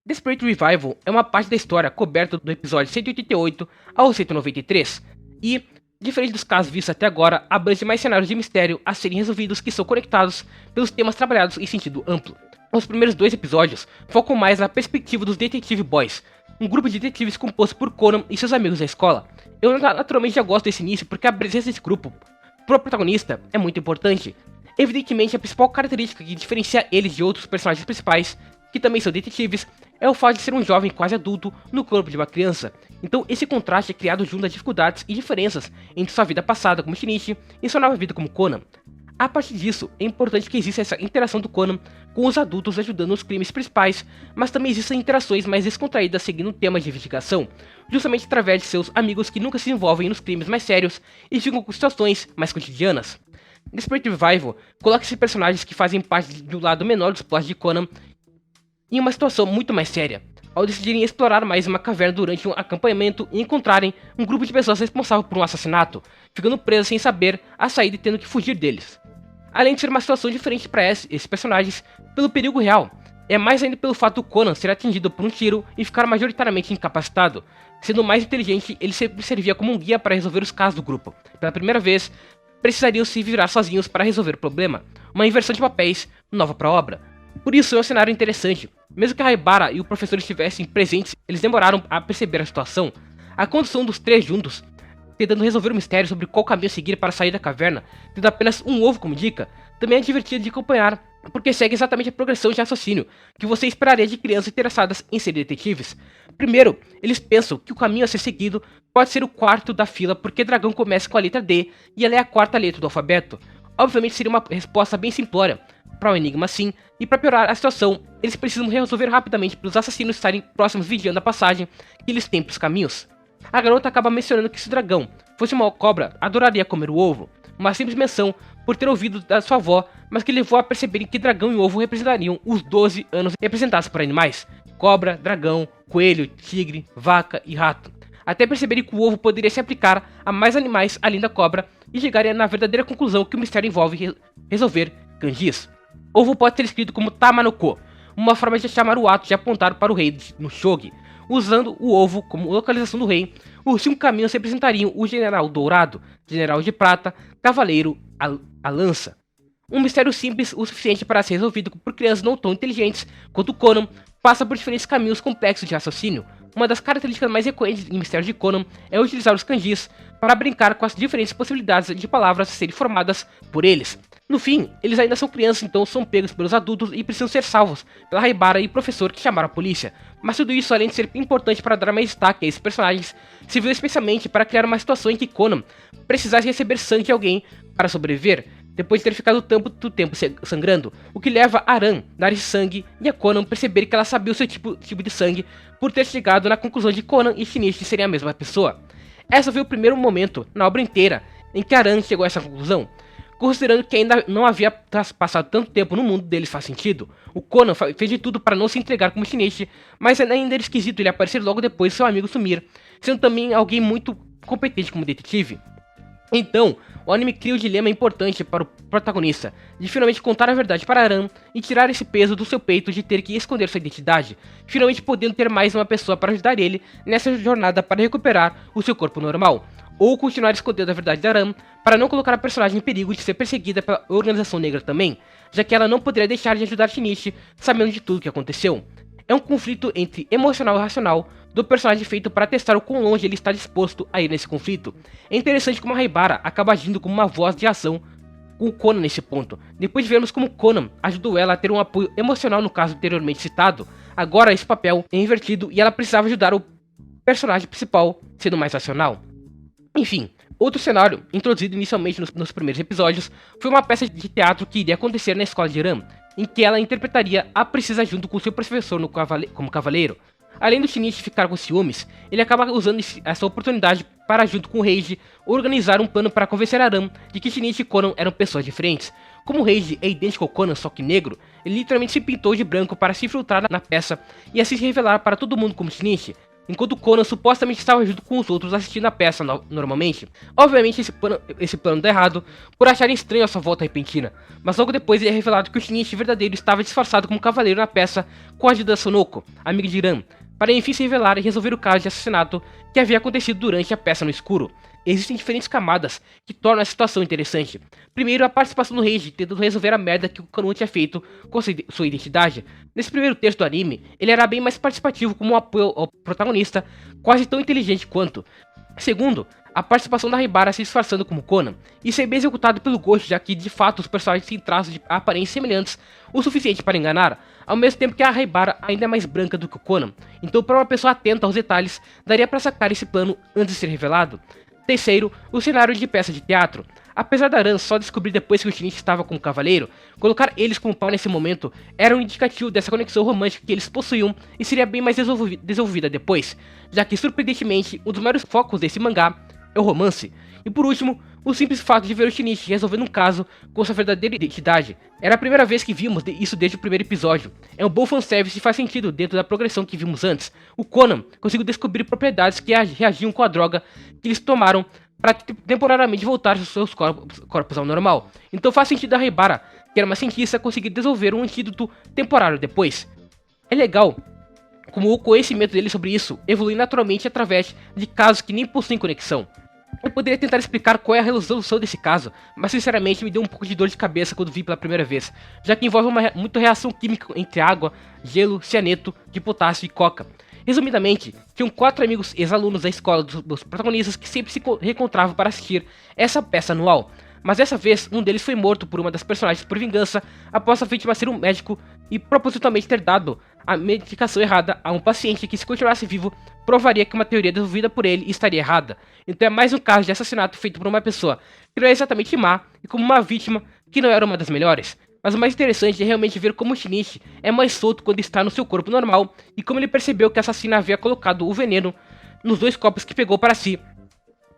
Desperate Revival é uma parte da história coberta do episódio 188 ao 193 e, diferente dos casos vistos até agora, abrange mais cenários de mistério a serem resolvidos que são conectados pelos temas trabalhados em sentido amplo. Os primeiros 2 episódios focam mais na perspectiva dos Detective Boys, um grupo de detetives composto por Conan e seus amigos da escola. Eu naturalmente já gosto desse início porque a presença desse grupo pro protagonista é muito importante. Evidentemente, a principal característica que diferencia eles de outros personagens principais, que também são detetives, é o fato de ser um jovem quase adulto no corpo de uma criança. Então esse contraste é criado junto às dificuldades e diferenças entre sua vida passada como Shinichi e sua nova vida como Conan. A partir disso, é importante que exista essa interação do Conan com os adultos ajudando nos crimes principais, mas também existem interações mais descontraídas seguindo temas de investigação, justamente através de seus amigos que nunca se envolvem nos crimes mais sérios e ficam com situações mais cotidianas. Desperate Revival coloca esses personagens que fazem parte do lado menor dos plots de Conan em uma situação muito mais séria, ao decidirem explorar mais uma caverna durante um acampamento e encontrarem um grupo de pessoas responsável por um assassinato, ficando presas sem saber a saída e tendo que fugir deles. Além de ser uma situação diferente para esses personagens, pelo perigo real, é mais ainda pelo fato do Conan ser atingido por um tiro e ficar majoritariamente incapacitado. Sendo mais inteligente, ele sempre servia como um guia para resolver os casos do grupo. Pela primeira vez, precisariam se virar sozinhos para resolver o problema, uma inversão de papéis nova para a obra. Por isso é um cenário interessante. Mesmo que a Haibara e o professor estivessem presentes, eles demoraram a perceber a situação. A condução dos três juntos, tentando resolver o mistério sobre qual caminho seguir para sair da caverna, tendo apenas um ovo como dica, também é divertido de acompanhar, porque segue exatamente a progressão de raciocínio que você esperaria de crianças interessadas em ser detetives. Primeiro, eles pensam que o caminho a ser seguido pode ser o quarto da fila porque dragão começa com a letra D e ela é a quarta letra do alfabeto. Obviamente seria uma resposta bem simplória para um enigma assim, e para piorar a situação, eles precisam resolver rapidamente para os assassinos estarem próximos vigiando a passagem que eles têm para os caminhos. A garota acaba mencionando que se o dragão fosse uma cobra, adoraria comer o ovo, uma simples menção por ter ouvido da sua avó, mas que levou a perceberem que dragão e ovo representariam os 12 anos representados por animais: cobra, dragão, coelho, tigre, vaca e rato. Até perceberem que o ovo poderia se aplicar a mais animais além da cobra e chegarem na verdadeira conclusão que o mistério envolve resolver kanjis. Ovo pode ser escrito como Tamanoko, uma forma de chamar o ato de apontar para o rei no shogi. Usando o ovo como localização do rei, os 5 caminhos representariam o general dourado, general de prata, cavaleiro, a lança. Um mistério simples o suficiente para ser resolvido por crianças não tão inteligentes quanto Conan, passa por diferentes caminhos complexos de raciocínio. Uma das características mais recorrentes em mistérios de Conan é utilizar os kanjis para brincar com as diferentes possibilidades de palavras serem formadas por eles. No fim, eles ainda são crianças, então são pegos pelos adultos e precisam ser salvos pela Haibara e professor que chamaram a polícia. Mas tudo isso, além de ser importante para dar mais destaque a esses personagens, serviu especialmente para criar uma situação em que Conan precisasse receber sangue de alguém para sobreviver, depois de ter ficado tanto tempo sangrando, o que leva a Aran a dar esse sangue e a Conan perceber que ela sabia o seu tipo de sangue por ter chegado na conclusão de Conan e Shinichi serem a mesma pessoa. Esse foi o primeiro momento na obra inteira em que Aran chegou a essa conclusão. Considerando que ainda não havia passado tanto tempo no mundo deles faz sentido, o Conan fez de tudo para não se entregar como Shinichi, mas ainda era esquisito ele aparecer logo depois de seu amigo sumir, sendo também alguém muito competente como detetive. Então, o anime cria um dilema importante para o protagonista, de finalmente contar a verdade para Aran e tirar esse peso do seu peito de ter que esconder sua identidade, finalmente podendo ter mais uma pessoa para ajudar ele nessa jornada para recuperar o seu corpo normal. ou continuar escondendo a verdade da Ran para não colocar a personagem em perigo de ser perseguida pela organização negra também, já que ela não poderia deixar de ajudar Shinichi sabendo de tudo o que aconteceu. É um conflito entre emocional e racional do personagem feito para testar o quão longe ele está disposto a ir nesse conflito. É interessante como a Haibara acaba agindo como uma voz de ação com o Conan nesse ponto. Depois de vermos como Conan ajudou ela a ter um apoio emocional no caso anteriormente citado, agora esse papel é invertido e ela precisava ajudar o personagem principal sendo mais racional. Enfim, outro cenário, introduzido inicialmente nos primeiros episódios, foi uma peça de teatro que iria acontecer na escola de Ran, em que ela interpretaria a princesa junto com seu professor como cavaleiro. Além do Shinichi ficar com ciúmes, ele acaba usando essa oportunidade para, junto com o Reiji, organizar um plano para convencer a Ran de que Shinichi e Conan eram pessoas diferentes. Como o Reiji é idêntico ao Conan, só que negro, ele literalmente se pintou de branco para se infiltrar na peça e assim se revelar para todo mundo como Shinichi, enquanto Conan supostamente estava junto com os outros assistindo a peça normalmente. Obviamente esse plano dá errado por acharem estranho a sua volta repentina, mas logo depois é revelado que o Shinichi verdadeiro estava disfarçado como cavaleiro na peça com a ajuda da Sonoko, amiga de Ran, para enfim se revelar e resolver o caso de assassinato que havia acontecido durante a peça no escuro. Existem diferentes camadas que tornam a situação interessante. Primeiro, a participação do Reiji tentando resolver a merda que o Conan tinha feito com sua identidade. Nesse primeiro terço do anime, ele era bem mais participativo como um apoio ao protagonista, quase tão inteligente quanto. Segundo, a participação da Haibara se disfarçando como Conan. Isso é bem executado pelo Ghost, já que de fato os personagens têm traços de aparência semelhantes o suficiente para enganar, ao mesmo tempo que a Haibara ainda é mais branca do que o Conan. Então, para uma pessoa atenta aos detalhes, daria para sacar esse plano antes de ser revelado. Terceiro, o cenário de peça de teatro. Apesar da Ran só descobrir depois que o Shinichi estava como cavaleiro, colocar eles como pau nesse momento era um indicativo dessa conexão romântica que eles possuíam e seria bem mais desenvolvida depois, já que surpreendentemente um dos maiores focos desse mangá é o romance. E por último, o simples fato de ver o Shinichi resolvendo um caso com sua verdadeira identidade. Era a primeira vez que vimos isso desde o primeiro episódio. É um bom fanservice e faz sentido dentro da progressão que vimos antes. O Conan conseguiu descobrir propriedades que reagiam com a droga que eles tomaram para temporariamente voltar seus corpos ao normal. Então faz sentido a Haibara, que era uma cientista, conseguir desenvolver um antídoto temporário depois. É legal como o conhecimento dele sobre isso evolui naturalmente através de casos que nem possuem conexão. Eu poderia tentar explicar qual é a resolução desse caso, mas sinceramente me deu um pouco de dor de cabeça quando vi pela primeira vez, já que envolve muita reação química entre água, gelo, cianeto, de potássio e coca. Resumidamente, tinham 4 amigos ex-alunos da escola dos protagonistas que sempre se reencontravam para assistir essa peça anual, mas dessa vez um deles foi morto por uma das personagens por vingança após a vítima ser um médico e propositalmente ter dado a medicação errada a um paciente que, se continuasse vivo, provaria que uma teoria desenvolvida por ele estaria errada. Então é mais um caso de assassinato feito por uma pessoa que não é exatamente má e como uma vítima que não era uma das melhores. Mas o mais interessante é realmente ver como o Shinichi é mais solto quando está no seu corpo normal e como ele percebeu que a assassina havia colocado o veneno nos 2 copos que pegou para si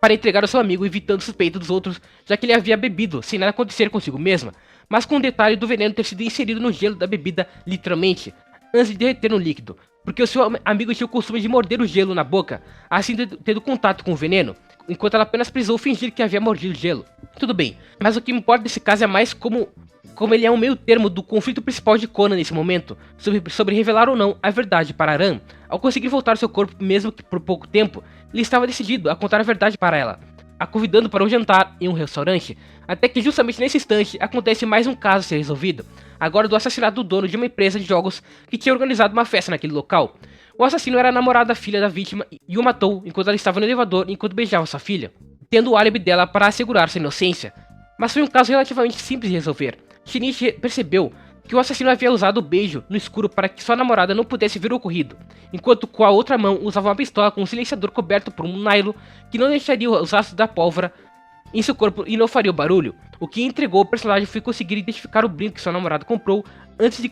para entregar ao seu amigo, evitando suspeita dos outros, já que ele havia bebido sem nada acontecer consigo mesma, mas com o detalhe do veneno ter sido inserido no gelo da bebida literalmente, antes de derreter no líquido, porque o seu amigo tinha o costume de morder o gelo na boca, assim tendo contato com o veneno, enquanto ela apenas precisou fingir que havia mordido o gelo. Tudo bem, mas o que me importa nesse caso é mais como ele é um meio termo do conflito principal de Conan nesse momento, sobre revelar ou não a verdade para Ran. Ao conseguir voltar ao seu corpo, mesmo que por pouco tempo, ele estava decidido a contar a verdade para ela, a convidando para um jantar em um restaurante, até que justamente nesse instante acontece mais um caso a ser resolvido, agora do assassinato do dono de uma empresa de jogos que tinha organizado uma festa naquele local. O assassino era a namorada da filha da vítima e o matou enquanto ela estava no elevador enquanto beijava sua filha, tendo o álibi dela para assegurar sua inocência. Mas foi um caso relativamente simples de resolver. Shinichi percebeu que o assassino havia usado o beijo no escuro para que sua namorada não pudesse ver o ocorrido, enquanto com a outra mão usava uma pistola com um silenciador coberto por um nylon que não deixaria os rastros da pólvora em seu corpo e não faria barulho. O que entregou o personagem foi conseguir identificar o brinco que sua namorada comprou antes de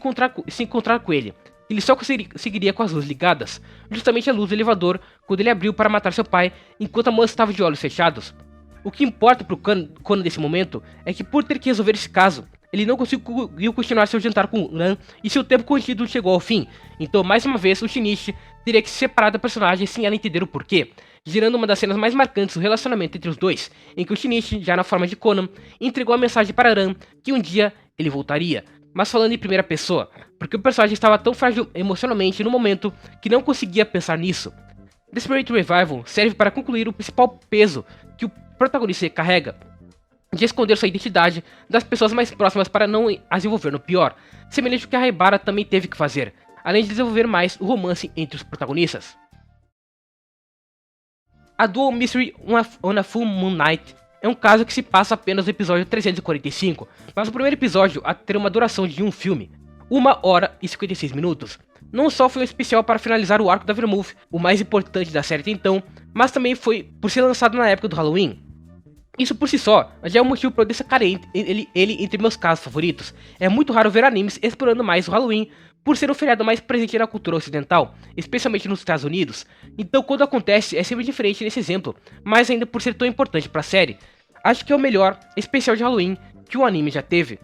se encontrar com ele. Ele só conseguiria com as luzes ligadas, justamente a luz do elevador quando ele abriu para matar seu pai, enquanto a moça estava de olhos fechados. O que importa para o Conan nesse momento é que, por ter que resolver esse caso, ele não conseguiu continuar seu jantar com Ran e seu tempo contido chegou ao fim. Então, mais uma vez, o Shinichi teria que se separar da personagem sem ela entender o porquê, gerando uma das cenas mais marcantes do relacionamento entre os dois, em que o Shinichi, já na forma de Conan, entregou a mensagem para Ran que um dia ele voltaria, mas falando em primeira pessoa, porque o personagem estava tão frágil emocionalmente no momento que não conseguia pensar nisso. Desperate Revival serve para concluir o principal peso que o protagonista carrega, de esconder sua identidade das pessoas mais próximas para não as envolver no pior, semelhante ao que a Haibara também teve que fazer, além de desenvolver mais o romance entre os protagonistas. A Dual Mystery on a Full Moon Night é um caso que se passa apenas no episódio 345, mas o primeiro episódio a ter uma duração de um filme, 1 hora e 56 minutos. Não só foi um especial para finalizar o arco da Vermouth, o mais importante da série até então, mas também foi por ser lançado na época do Halloween. Isso por si só já é um motivo para eu destacar ele entre meus casos favoritos. É muito raro ver animes explorando mais o Halloween, por ser um feriado mais presente na cultura ocidental, especialmente nos Estados Unidos. Então quando acontece é sempre diferente nesse exemplo, mas ainda por ser tão importante para a série. Acho que é o melhor especial de Halloween que o anime já teve.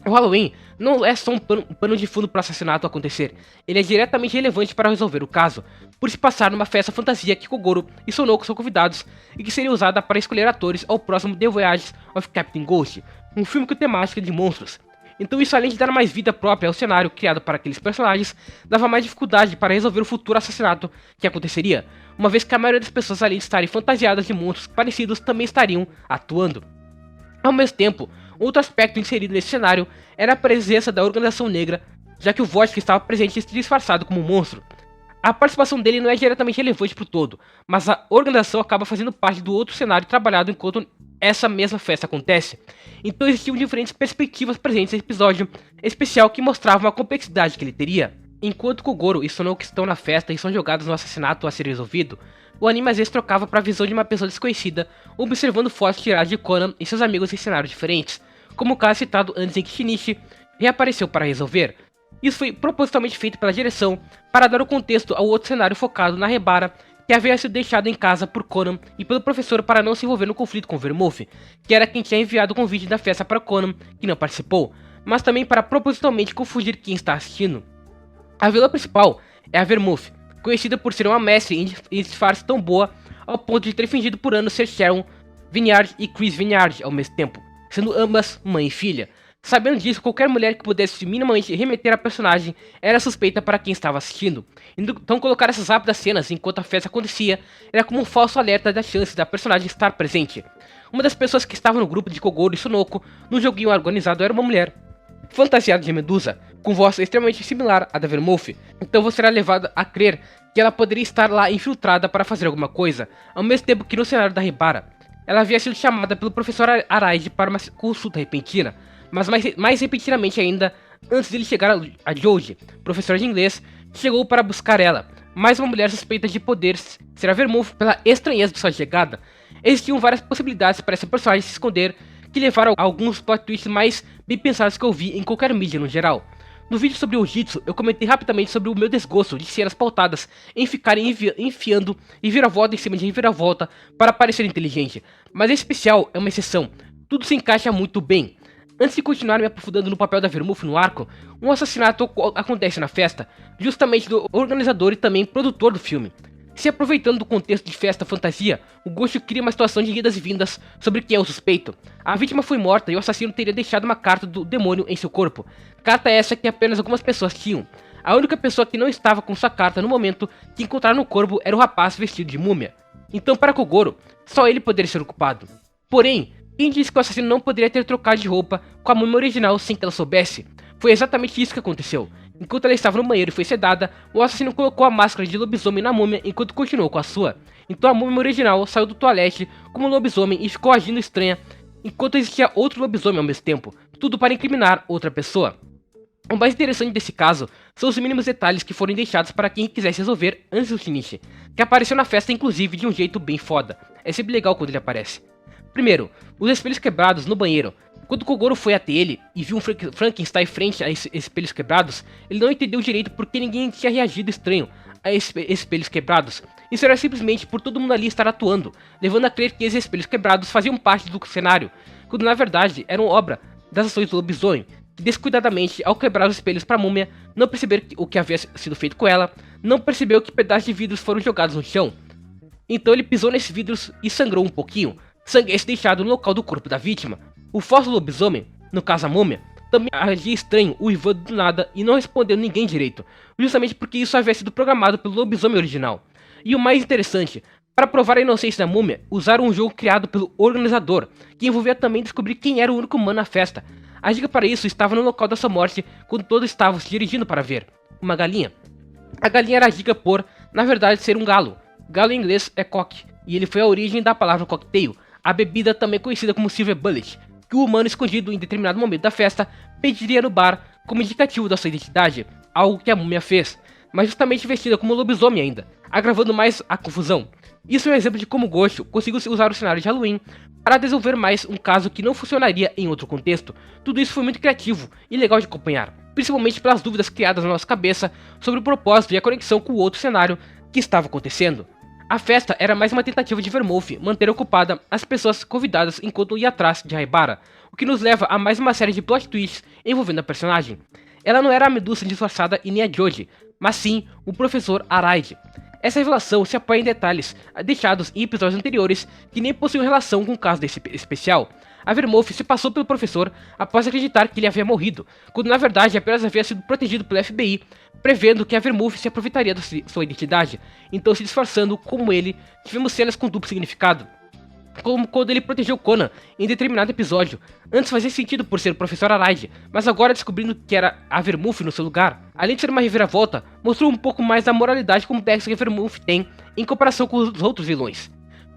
O Halloween não é só um pano de fundo para o assassinato acontecer, ele é diretamente relevante para resolver o caso, por se passar numa festa fantasia que Kogoro e Sonoko são convidados e que seria usada para escolher atores ao próximo The Voyage of Captain Ghost, um filme com temática de monstros. Então isso, além de dar mais vida própria ao cenário criado para aqueles personagens, dava mais dificuldade para resolver o futuro assassinato que aconteceria, uma vez que a maioria das pessoas, além de estarem fantasiadas de monstros parecidos, também estariam atuando. Ao mesmo tempo, outro aspecto inserido nesse cenário era a presença da organização negra, já que o Vodka estava presente disfarçado como um monstro. A participação dele não é diretamente relevante para o todo, mas a organização acaba fazendo parte do outro cenário trabalhado enquanto essa mesma festa acontece. Então existiam diferentes perspectivas presentes nesse episódio especial que mostravam a complexidade que ele teria. Enquanto Kogoro e Sonoko estão na festa e são jogados no assassinato a ser resolvido, o anime às vezes trocava para a visão de uma pessoa desconhecida, observando fotos tiradas de Conan e seus amigos em cenários diferentes, como o caso citado antes em que Shinichi reapareceu para resolver. Isso foi propositalmente feito pela direção para dar o contexto ao outro cenário focado na Haibara, que havia sido deixado em casa por Conan e pelo professor para não se envolver no conflito com Vermouth, que era quem tinha enviado o convite da festa para Conan, que não participou, mas também para propositalmente confundir quem está assistindo. A vilã principal é a Vermouth, conhecida por ser uma mestre em disfarce tão boa ao ponto de ter fingido por anos ser Sharon Vineyard e Chris Vineyard ao mesmo tempo, sendo ambas mãe e filha. Sabendo disso, qualquer mulher que pudesse minimamente remeter a personagem era suspeita para quem estava assistindo. Então colocar essas rápidas cenas enquanto a festa acontecia era como um falso alerta da chance da personagem estar presente. Uma das pessoas que estava no grupo de Kogoro e Sonoko no joguinho organizado era uma mulher fantasiada de Medusa, com voz extremamente similar à da Vermouth. Então você era levado a crer que ela poderia estar lá infiltrada para fazer alguma coisa, ao mesmo tempo que no cenário da Haibara, ela havia sido chamada pelo professor Araide para uma consulta repentina, mas mais repentinamente ainda, antes dele chegar a Joji, professora de inglês, chegou para buscar ela, mais uma mulher suspeita de poder ser a Vermouth pela estranheza de sua chegada. Existiam várias possibilidades para essa personagem se esconder, que levaram a alguns plot twists mais bem pensados que eu vi em qualquer mídia no geral. No vídeo sobre o Jitsu, eu comentei rapidamente sobre o meu desgosto de cenas pautadas em ficarem enfiando reviravolta em cima de reviravolta para parecer inteligente, mas esse especial é uma exceção, tudo se encaixa muito bem. Antes de continuar me aprofundando no papel da Vermouth no arco, um assassinato acontece na festa, justamente do organizador e também produtor do filme. Se aproveitando do contexto de festa fantasia, o Ghost cria uma situação de idas e vindas sobre quem é o suspeito. A vítima foi morta e o assassino teria deixado uma carta do demônio em seu corpo. Carta essa que apenas algumas pessoas tinham. A única pessoa que não estava com sua carta no momento que encontraram no corpo era o rapaz vestido de múmia. Então para Kogoro, só ele poderia ser o culpado. Porém, quem disse que o assassino não poderia ter trocado de roupa com a múmia original sem que ela soubesse? Foi exatamente isso que aconteceu. Enquanto ela estava no banheiro e foi sedada, o assassino colocou a máscara de lobisomem na múmia enquanto continuou com a sua. Então a múmia original saiu do toalete como lobisomem e ficou agindo estranha, enquanto existia outro lobisomem ao mesmo tempo, tudo para incriminar outra pessoa. O mais interessante desse caso são os mínimos detalhes que foram deixados para quem quisesse resolver antes do Shinichi, que apareceu na festa inclusive de um jeito bem foda. É sempre legal quando ele aparece. Primeiro, os espelhos quebrados no banheiro. Quando Kogoro foi até ele e viu um Frankenstein frente a esses espelhos quebrados, ele não entendeu direito porque ninguém tinha reagido estranho a esses espelhos quebrados. Isso era simplesmente por todo mundo ali estar atuando, levando a crer que esses espelhos quebrados faziam parte do cenário, quando na verdade eram obra das ações do lobisomem, que descuidadamente, ao quebrar os espelhos para a múmia, não perceber o que havia sido feito com ela, não percebeu que pedaços de vidros foram jogados no chão. Então ele pisou nesses vidros e sangrou um pouquinho, sangue esse deixado no local do corpo da vítima. O falso lobisomem, no caso a múmia, também agia estranho, uivando do nada e não respondendo ninguém direito, justamente porque isso havia sido programado pelo lobisomem original. E o mais interessante, para provar a inocência da múmia, usaram um jogo criado pelo organizador, que envolvia também descobrir quem era o único humano na festa. A dica para isso estava no local da sua morte, quando todos estavam se dirigindo para ver uma galinha. A galinha era dica por, na verdade, ser um galo. Galo em inglês é cock, e ele foi a origem da palavra cocktail, a bebida também conhecida como silver bullet, que o humano escondido em determinado momento da festa pediria no bar como indicativo da sua identidade, algo que a múmia fez, mas justamente vestida como lobisomem ainda, agravando mais a confusão. Isso é um exemplo de como Gosho conseguiu usar o cenário de Halloween para desenvolver mais um caso que não funcionaria em outro contexto. Tudo isso foi muito criativo e legal de acompanhar, principalmente pelas dúvidas criadas na nossa cabeça sobre o propósito e a conexão com o outro cenário que estava acontecendo. A festa era mais uma tentativa de Vermouth manter ocupada as pessoas convidadas enquanto ia atrás de Haibara, o que nos leva a mais uma série de plot twists envolvendo a personagem. Ela não era a Medusa disfarçada e nem a Joji, mas sim o professor Araide. Essa revelação se apoia em detalhes deixados em episódios anteriores que nem possuem relação com o caso desse especial. A Vermouth se passou pelo professor após acreditar que ele havia morrido, quando na verdade apenas havia sido protegido pelo FBI, prevendo que a Vermouth se aproveitaria da sua identidade, então se disfarçando como ele. Tivemos cenas com duplo significado, como quando ele protegeu Conan em determinado episódio. Antes fazia sentido por ser o professor Araide, mas agora descobrindo que era a Vermouth no seu lugar. Além de ser uma reviravolta, mostrou um pouco mais da moralidade complexo que a Vermouth tem em comparação com os outros vilões.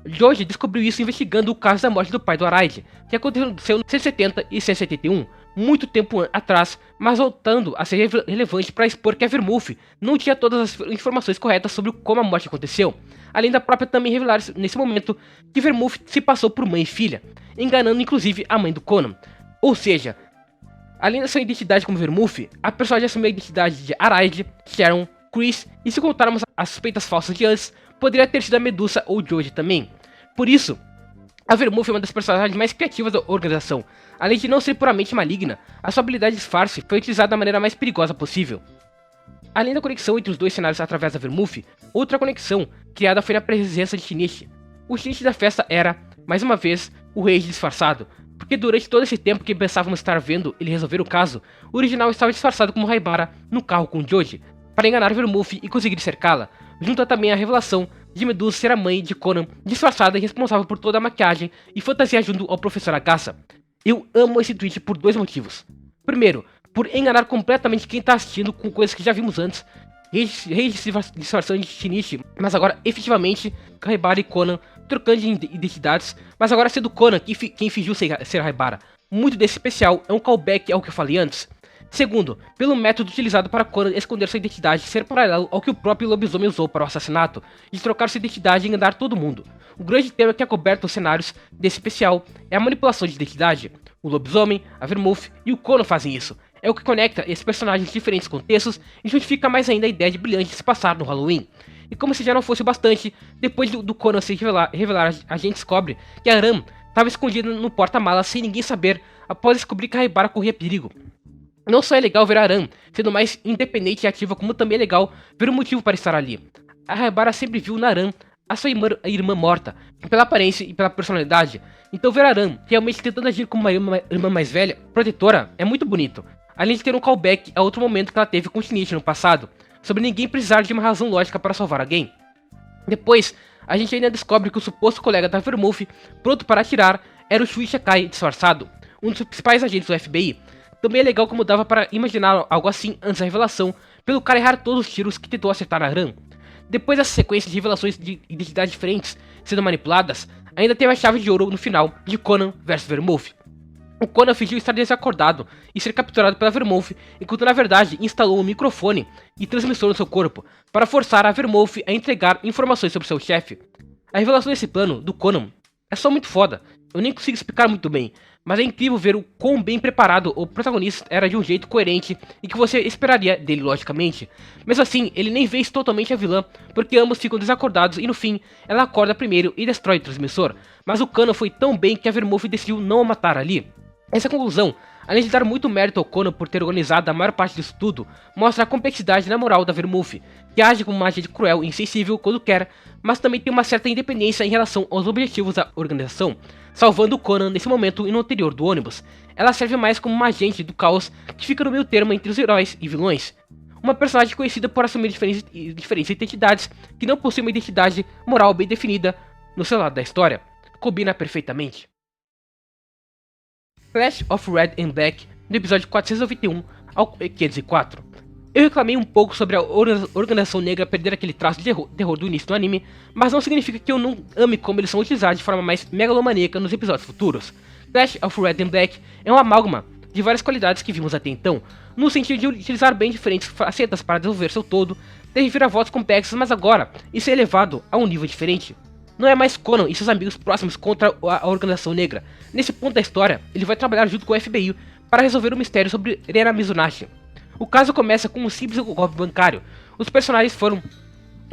Joji descobriu isso investigando o caso da morte do pai do Araide, que aconteceu no 170 e 171, muito tempo atrás, mas voltando a ser relevante para expor que a Vermouth não tinha todas as informações corretas sobre como a morte aconteceu, além da própria também revelar nesse momento que Vermouth se passou por mãe e filha, enganando inclusive a mãe do Conan. Ou seja, além da sua identidade como Vermouth, a personagem assumiu a identidade de Araide, Sharon, Chris, e se contarmos as suspeitas falsas de antes, poderia ter sido a Medusa ou Joji também. Por isso, a Vermouth é uma das personagens mais criativas da organização. Além de não ser puramente maligna, a sua habilidade de disfarce foi utilizada da maneira mais perigosa possível. Além da conexão entre os dois cenários através da Vermouth, outra conexão criada foi na presença de Shinichi. O Shinichi da festa era, mais uma vez, o rei disfarçado, porque durante todo esse tempo que pensávamos estar vendo ele resolver o caso, o original estava disfarçado como Haibara no carro com Joji, para enganar Vermouth e conseguir cercá-la, junto a também a revelação de Medusa ser a mãe de Conan, disfarçada e responsável por toda a maquiagem e fantasia junto ao professor Agassa. Eu amo esse tweet por dois motivos. Primeiro, por enganar completamente quem está assistindo com coisas que já vimos antes, rei de disfarçando de Shinichi, mas agora efetivamente Haibara e Conan trocando de identidades, mas agora sendo Conan quem fingiu ser Haibara. Muito desse especial é um callback ao que eu falei antes. Segundo, pelo método utilizado para Conan esconder sua identidade ser paralelo ao que o próprio lobisomem usou para o assassinato, de trocar sua identidade e enganar todo mundo. O grande tema que é coberto os cenários desse especial é a manipulação de identidade. O lobisomem, a Vermouth e o Conan fazem isso. É o que conecta esses personagens de diferentes contextos e justifica mais ainda a ideia de brilhante de se passar no Halloween. E como se já não fosse o bastante, depois do Conan se revelar, a gente descobre que a Ram estava escondida no porta-malas sem ninguém saber, após descobrir que a Haibara corria perigo. Não só é legal ver a Aran sendo mais independente e ativa, como também é legal ver o motivo para estar ali. A Haibara sempre viu na Aran a sua irmã morta, pela aparência e pela personalidade. Então ver a Aran realmente tentando agir como uma irmã mais velha, protetora, é muito bonito. Além de ter um callback a outro momento que ela teve com Shinichi no passado, sobre ninguém precisar de uma razão lógica para salvar alguém. Depois, a gente ainda descobre que o suposto colega da Vermouth, pronto para atirar, era o Shui Shakai disfarçado, um dos principais agentes do FBI. Também é legal como dava para imaginar algo assim antes da revelação, pelo cara errar todos os tiros que tentou acertar na Ran. Depois dessa sequência de revelações de identidades diferentes sendo manipuladas, ainda teve a chave de ouro no final de Conan vs Vermouth. O Conan fingiu estar desacordado e ser capturado pela Vermouth, enquanto na verdade instalou um microfone e transmissor no seu corpo, para forçar a Vermouth a entregar informações sobre seu chefe. A revelação desse plano, do Conan, é só muito foda, eu nem consigo explicar muito bem, mas é incrível ver o quão bem preparado o protagonista era de um jeito coerente e que você esperaria dele logicamente. Mesmo assim, ele nem vence totalmente a vilã, porque ambos ficam desacordados e no fim, ela acorda primeiro e destrói o transmissor. Mas o Conan foi tão bem que a Vermouth decidiu não a matar ali. Essa conclusão, além de dar muito mérito ao Conan por ter organizado a maior parte disso tudo, mostra a complexidade na moral da Vermouth, que age como uma agente cruel e insensível quando quer, mas também tem uma certa independência em relação aos objetivos da organização, salvando o Conan nesse momento e no anterior do ônibus. Ela serve mais como uma agente do caos que fica no meio termo entre os heróis e vilões. uma personagem conhecida por assumir diferentes identidades que não possui uma identidade moral bem definida no seu lado da história. Combina perfeitamente. Clash of Red and Black, no episódio 491 ao 504. Eu reclamei um pouco sobre a organização negra perder aquele traço de terror do início do anime, mas não significa que eu não ame como eles são utilizados de forma mais megalomaníaca nos episódios futuros. Clash of Red and Black é uma amálgama de várias qualidades que vimos até então, no sentido de utilizar bem diferentes facetas para desenvolver seu todo, ter reviravoltas complexas, mas agora isso é elevado a um nível diferente. Não é mais Conan e seus amigos próximos contra a organização negra. Nesse ponto da história, ele vai trabalhar junto com o FBI para resolver o mistério sobre Rena Mizunashi. O caso começa com um simples golpe bancário. Os personagens foram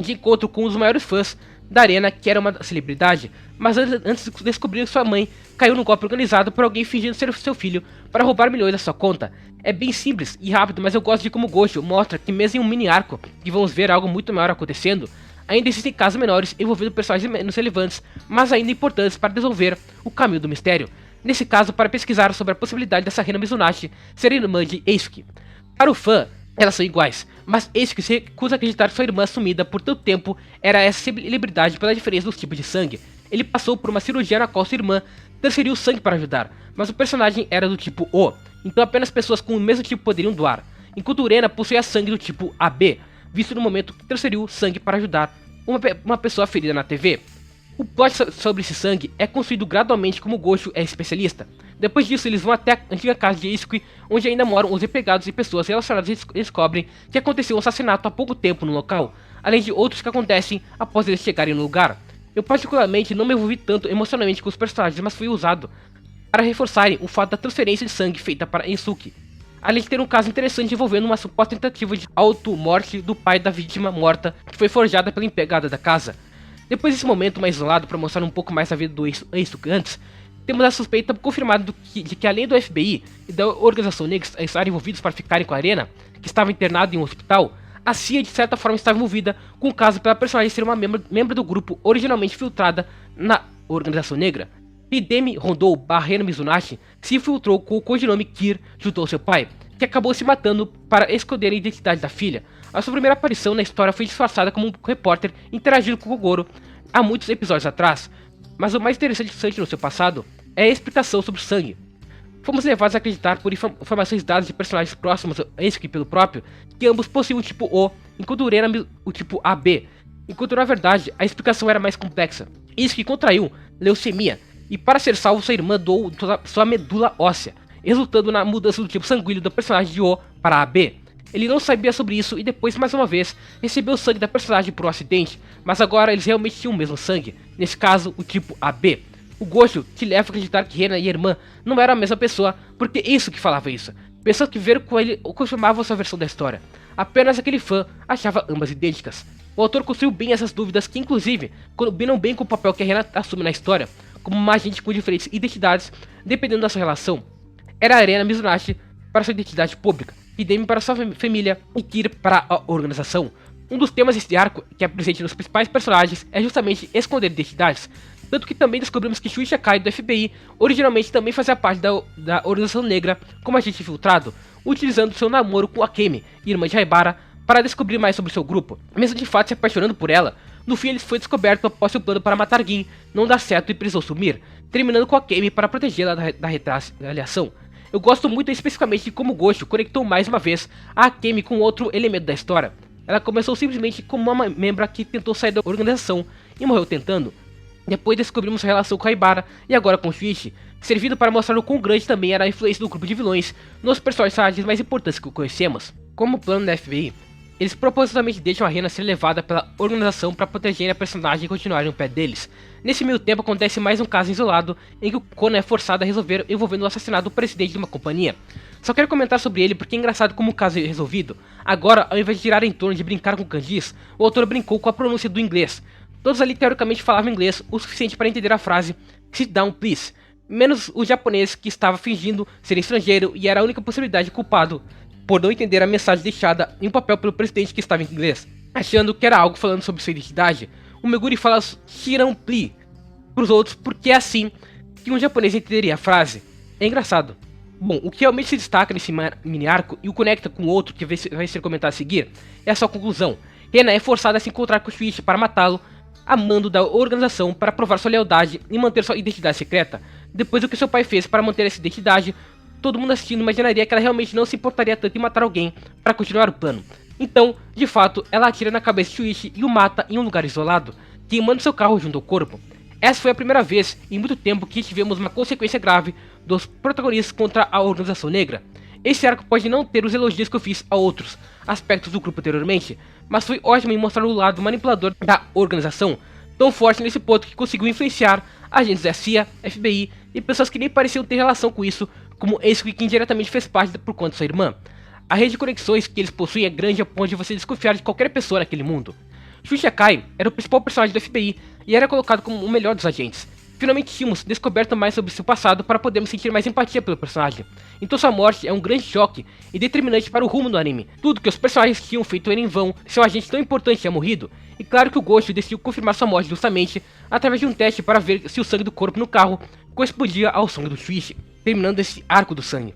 de encontro com os maiores fãs da Rena, que era uma celebridade, mas antes de descobrir que sua mãe caiu no golpe organizado por alguém fingindo ser seu filho para roubar milhões da sua conta. É bem simples e rápido, mas eu gosto de como o Gosho mostra que mesmo em um mini arco, que vamos ver algo muito maior acontecendo, ainda existem casos menores envolvendo personagens menos relevantes, mas ainda importantes para resolver o caminho do mistério. Nesse caso, para pesquisar sobre a possibilidade dessa Rena Mizunashi ser irmã de Eisuke. Para o fã, elas são iguais, mas Eisuke se recusa a acreditar que sua irmã sumida por tanto tempo era essa celebridade pela diferença dos tipos de sangue. Ele passou por uma cirurgia na qual sua irmã transferiu sangue para ajudar, mas o personagem era do tipo O, então apenas pessoas com o mesmo tipo poderiam doar, enquanto Rena possuía sangue do tipo AB, visto no momento que transferiu sangue para ajudar uma pessoa ferida na TV. O plot sobre esse sangue é construído gradualmente como o Gosho é especialista. Depois disso, eles vão até a antiga casa de Eisuke, onde ainda moram os empregados e pessoas relacionadas e descobrem que aconteceu um assassinato há pouco tempo no local, além de outros que acontecem após eles chegarem no lugar. Eu particularmente não me envolvi tanto emocionalmente com os personagens, mas fui usado para reforçarem o fato da transferência de sangue feita para Eisuke, além de ter um caso interessante envolvendo uma suposta tentativa de auto-morte do pai da vítima morta, que foi forjada pela empregada da casa. Depois desse momento mais isolado para mostrar um pouco mais a vida do Eisuke antes, temos a suspeita confirmada de que além do FBI e da organização negra estarem envolvidos para ficarem com a Rena, que estava internado em um hospital, a CIA de certa forma estava envolvida com o caso pela personagem ser uma membro do grupo originalmente filtrada na organização negra. Hidemi Rondou Rena Mizunashi se infiltrou com o codinome Kir junto ao seu pai, que acabou se matando para esconder a identidade da filha. A sua primeira aparição na história foi disfarçada como um repórter interagindo com o Gogoro há muitos episódios atrás, mas o mais interessante no seu passado é a explicação sobre o sangue. Fomos levados a acreditar por informações dadas de personagens próximos a Eisuke pelo próprio, que ambos possuíam o tipo O, enquanto Rena o tipo AB, enquanto na verdade a explicação era mais complexa. Eisuke contraiu leucemia, e para ser salvo sua irmã doou sua medula óssea, resultando na mudança do tipo sanguíneo do personagem de O para AB. Ele não sabia sobre isso e depois, mais uma vez, recebeu o sangue da personagem por um acidente, mas agora eles realmente tinham o mesmo sangue, nesse caso, o tipo AB. O Gosho te leva a acreditar que Rena e a irmã não eram a mesma pessoa, porque isso que falava isso. Pessoas que viram com ele confirmavam sua versão da história. Apenas aquele fã achava ambas idênticas. O autor construiu bem essas dúvidas que, inclusive, combinam bem com o papel que a Rena assume na história, como uma agente com diferentes identidades, dependendo da sua relação. Era a Rena Mizunashi para sua identidade pública, Hidemi para sua família e Kir para a organização. Um dos temas deste arco, que é presente nos principais personagens, é justamente esconder identidades, tanto que também descobrimos que Shuichi Akai do FBI originalmente também fazia parte da organização negra como agente infiltrado, utilizando seu namoro com Akemi, irmã de Haibara, para descobrir mais sobre seu grupo. Mesmo de fato se apaixonando por ela, no fim ele foi descoberto após seu plano para matar Gin não dar certo e precisou sumir, terminando com Akemi para protegê-la da retaliação. Eu gosto muito especificamente de como Gosho conectou mais uma vez a Akemi com outro elemento da história. Ela começou simplesmente como uma membra que tentou sair da organização e morreu tentando. Depois descobrimos sua relação com Haibara e agora com Shuichi, servindo para mostrar o quão grande também era a influência do grupo de vilões nos personagens mais importantes que conhecemos. Como plano da FBI, eles propositalmente deixam a Rena ser levada pela organização para proteger a personagem e continuar no pé deles. Nesse meio tempo acontece mais um caso isolado em que o Conan é forçado a resolver envolvendo o assassinato do presidente de uma companhia. Só quero comentar sobre ele porque é engraçado como o caso é resolvido. Agora, ao invés de girar em torno de brincar com kanjis, o autor brincou com a pronúncia do inglês. Todos ali teoricamente falavam inglês o suficiente para entender a frase "sit down please", menos o japonês que estava fingindo ser estrangeiro e era a única possibilidade de culpado por não entender a mensagem deixada em um papel pelo presidente que estava em inglês. Achando que era algo falando sobre sua identidade, o Meguri fala "Shiran please" para os outros porque é assim que um japonês entenderia a frase. É engraçado. Bom, o que realmente se destaca nesse mini arco e o conecta com o outro que vai ser comentado a seguir é a sua conclusão. Rena é forçada a se encontrar com Shuichi para matá-lo, a mando da organização para provar sua lealdade e manter sua identidade secreta. Depois do que seu pai fez para manter essa identidade, todo mundo assistindo imaginaria que ela realmente não se importaria tanto em matar alguém para continuar o plano. Então, de fato, ela atira na cabeça de Shuichi e o mata em um lugar isolado, queimando seu carro junto ao corpo. Essa foi a primeira vez em muito tempo que tivemos uma consequência grave dos protagonistas contra a organização negra. Esse arco pode não ter os elogios que eu fiz a outros aspectos do grupo anteriormente, mas foi ótimo em mostrar o lado manipulador da organização, tão forte nesse ponto que conseguiu influenciar agentes da CIA, FBI e pessoas que nem pareciam ter relação com isso, como esse que indiretamente fez parte por conta de sua irmã. A rede de conexões que eles possuem é grande a ponto de você desconfiar de qualquer pessoa naquele mundo. Shuichi Akai era o principal personagem do FBI e era colocado como o melhor dos agentes. Finalmente tínhamos descoberto mais sobre seu passado para podermos sentir mais empatia pelo personagem. Então sua morte é um grande choque e determinante para o rumo do anime. Tudo que os personagens tinham feito era em vão, seu agente tão importante tinha morrido. E claro que o Ghost decidiu confirmar sua morte justamente através de um teste para ver se o sangue do corpo no carro correspondia ao sangue do Shuichi, terminando esse arco do sangue.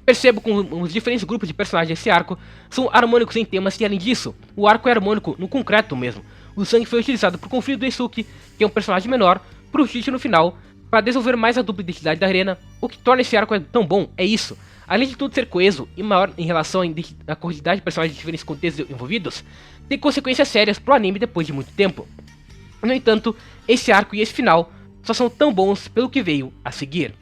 Percebo como os diferentes grupos de personagens desse arco são harmônicos em temas e além disso, o arco é harmônico no concreto mesmo. O sangue foi utilizado por conflito do Eisuke, que é um personagem menor, pro Shuichi no final, para desenvolver mais a dupla identidade da Rena. O que torna esse arco tão bom é isso. Além de tudo ser coeso e maior em relação à quantidade de personagens de diferentes contextos envolvidos, tem consequências sérias pro anime depois de muito tempo. No entanto, esse arco e esse final só são tão bons pelo que veio a seguir.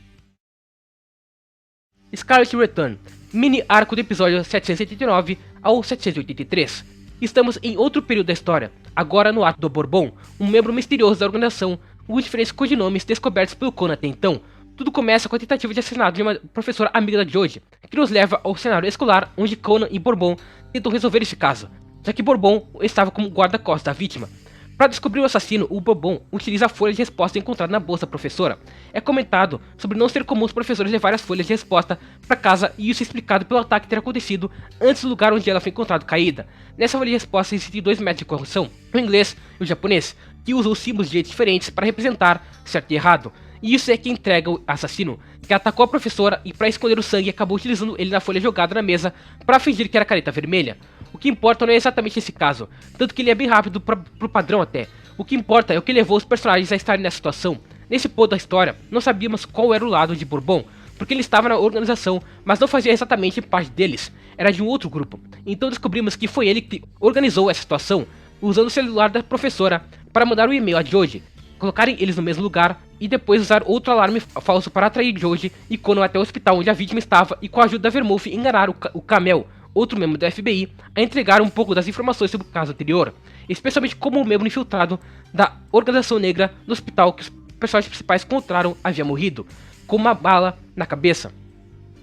Scarlet Return, mini arco do episódio 789 ao 783. Estamos em outro período da história, agora no ato do Bourbon, um membro misterioso da organização, com diferentes codinomes descobertos pelo Conan até então. Tudo começa com a tentativa de assassinato de uma professora amiga da Joji, que nos leva ao cenário escolar onde Conan e Bourbon tentam resolver esse caso, já que Bourbon estava como guarda-costas da vítima. Para descobrir o assassino, o Bourbon utiliza a folha de resposta encontrada na bolsa da professora. É comentado sobre não ser comum os professores levarem as folhas de resposta para casa e isso é explicado pelo ataque ter acontecido antes do lugar onde ela foi encontrada caída. Nessa folha de resposta existem dois métodos de correção, o inglês e o japonês, que usam símbolos de jeitos diferentes para representar certo e errado. E isso é que entrega o assassino, que atacou a professora e para esconder o sangue acabou utilizando ele na folha jogada na mesa para fingir que era caneta vermelha. O que importa não é exatamente esse caso, tanto que ele é bem rápido pro padrão até. O que importa é o que levou os personagens a estarem nessa situação. Nesse ponto da história, não sabíamos qual era o lado de Bourbon, porque ele estava na organização, mas não fazia exatamente parte deles, era de um outro grupo. Então descobrimos que foi ele que organizou essa situação, usando o celular da professora para mandar um e-mail a Joji, colocarem eles no mesmo lugar e depois usar outro alarme falso para atrair Joji e Conan até o hospital onde a vítima estava e com a ajuda da Vermouth enganar o Kamel, outro membro da FBI, a entregar um pouco das informações sobre o caso anterior, especialmente como o membro infiltrado da organização negra no hospital que os personagens principais encontraram havia morrido, com uma bala na cabeça.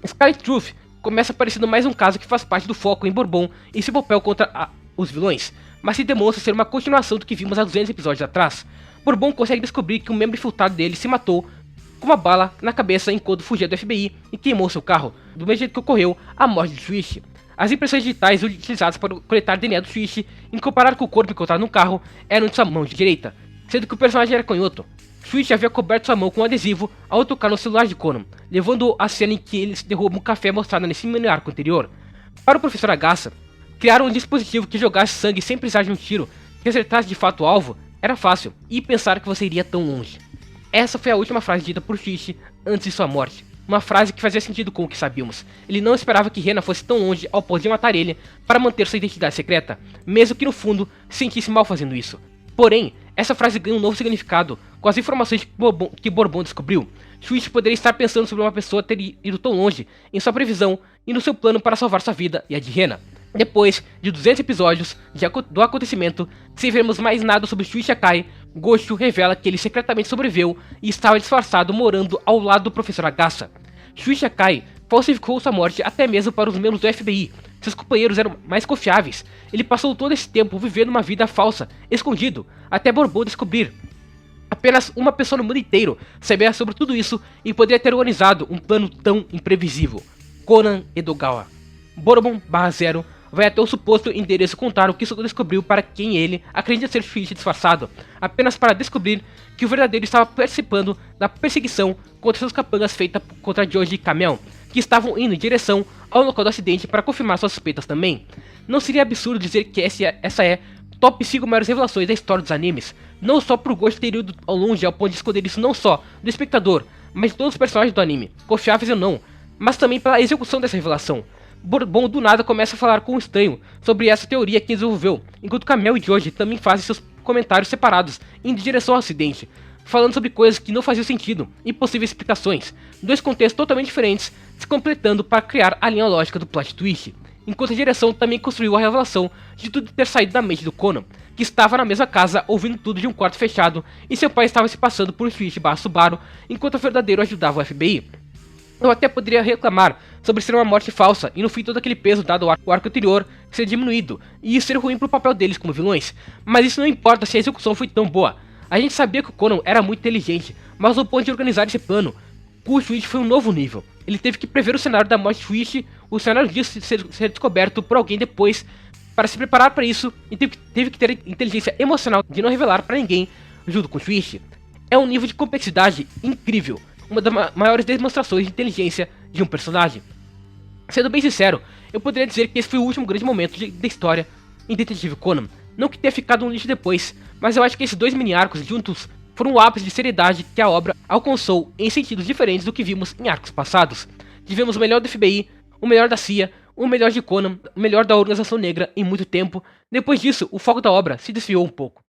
Scarlet Truth começa parecendo mais um caso que faz parte do foco em Bourbon e seu papel contra os vilões, mas se demonstra ser uma continuação do que vimos há 200 episódios atrás. Bourbon consegue descobrir que um membro infiltrado dele se matou com uma bala na cabeça enquanto fugia do FBI e queimou seu carro, do mesmo jeito que ocorreu a morte de Shuichi. As impressões digitais utilizadas para coletar DNA do Shuichi, em comparado com o corpo encontrado no carro, eram de sua mão direita, sendo que o personagem era canhoto. Shuichi havia coberto sua mão com um adesivo ao tocar no celular de Conan, levando a cena em que eles derrubam um café mostrada nesse mini arco anterior. Para o professor Agassa, criar um dispositivo que jogasse sangue sem precisar de um tiro, que acertasse de fato o alvo, era fácil, e pensar que você iria tão longe. Essa foi a última frase dita por Shuichi antes de sua morte. Uma frase que fazia sentido com o que sabíamos. Ele não esperava que Rena fosse tão longe ao ponto de matar ele para manter sua identidade secreta, mesmo que no fundo se sentisse mal fazendo isso. Porém, essa frase ganha um novo significado com as informações que Bourbon descobriu. Shuichi poderia estar pensando sobre uma pessoa ter ido tão longe em sua previsão e no seu plano para salvar sua vida e a de Rena. Depois de 200 episódios do acontecimento, sem vermos mais nada sobre Shuichi Akai, Gosho revela que ele secretamente sobreviveu e estava disfarçado morando ao lado do professor Agassa. Shuichi Akai falsificou sua morte até mesmo para os membros do FBI. Seus companheiros eram mais confiáveis. Ele passou todo esse tempo vivendo uma vida falsa, escondido, até Bourbon descobrir. Apenas uma pessoa no mundo inteiro sabia sobre tudo isso e poderia ter organizado um plano tão imprevisível. Conan Edogawa. Bourbon/0 vai até o suposto endereço contar o que descobriu para quem ele acredita ser Shuichi disfarçado, apenas para descobrir que o verdadeiro estava participando da perseguição contra seus capangas feita contra Joji e Kamel. que estavam indo em direção ao local do acidente para confirmar suas suspeitas também. Não seria absurdo dizer que essa é top 5 maiores revelações da história dos animes, não só por Ghost ter ido ao longe ao ponto de esconder isso não só do espectador, mas de todos os personagens do anime, confiáveis ou não, mas também pela execução dessa revelação. Bourbon do nada começa a falar com um estranho sobre essa teoria que desenvolveu, enquanto Kamel e Joji também fazem seus comentários separados, indo em direção ao acidente, falando sobre coisas que não faziam sentido e possíveis explicações, dois contextos totalmente diferentes se completando para criar a linha lógica do plot twist. Enquanto a direção também construiu a revelação de tudo ter saído da mente do Conan, que estava na mesma casa ouvindo tudo de um quarto fechado e seu pai estava se passando por um Subaru enquanto o verdadeiro ajudava o FBI. Eu até poderia reclamar sobre ser uma morte falsa e no fim todo aquele peso dado ao arco anterior ser diminuído e isso ser ruim pro papel deles como vilões, mas isso não importa se a execução foi tão boa. A gente sabia que o Conan era muito inteligente, mas no ponto de organizar esse plano, o Twitch foi um novo nível. Ele teve que prever o cenário da morte de Twitch, o cenário disso ser descoberto por alguém depois, para se preparar para isso, e teve que ter inteligência emocional de não revelar para ninguém junto com o Twitch. É um nível de complexidade incrível, uma das maiores demonstrações de inteligência de um personagem. Sendo bem sincero, eu poderia dizer que esse foi o último grande momento da história em Detetive Conan. Não que tenha ficado um lixo depois, mas eu acho que esses dois mini-arcos juntos foram o ápice de seriedade que a obra alcançou em sentidos diferentes do que vimos em arcos passados. Tivemos o melhor do FBI, o melhor da CIA, o melhor de Conan, o melhor da Organização Negra em muito tempo. Depois disso, o foco da obra se desviou um pouco.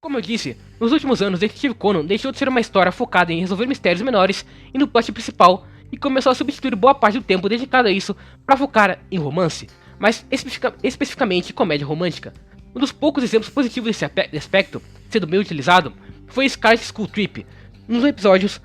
Como eu disse, nos últimos anos, Detetive Conan deixou de ser uma história focada em resolver mistérios menores e no plot principal e começou a substituir boa parte do tempo dedicado a isso para focar em romance, mas especificamente comédia romântica. Um dos poucos exemplos positivos desse aspecto, sendo bem utilizado, foi Scarlet School Trip, nos episódios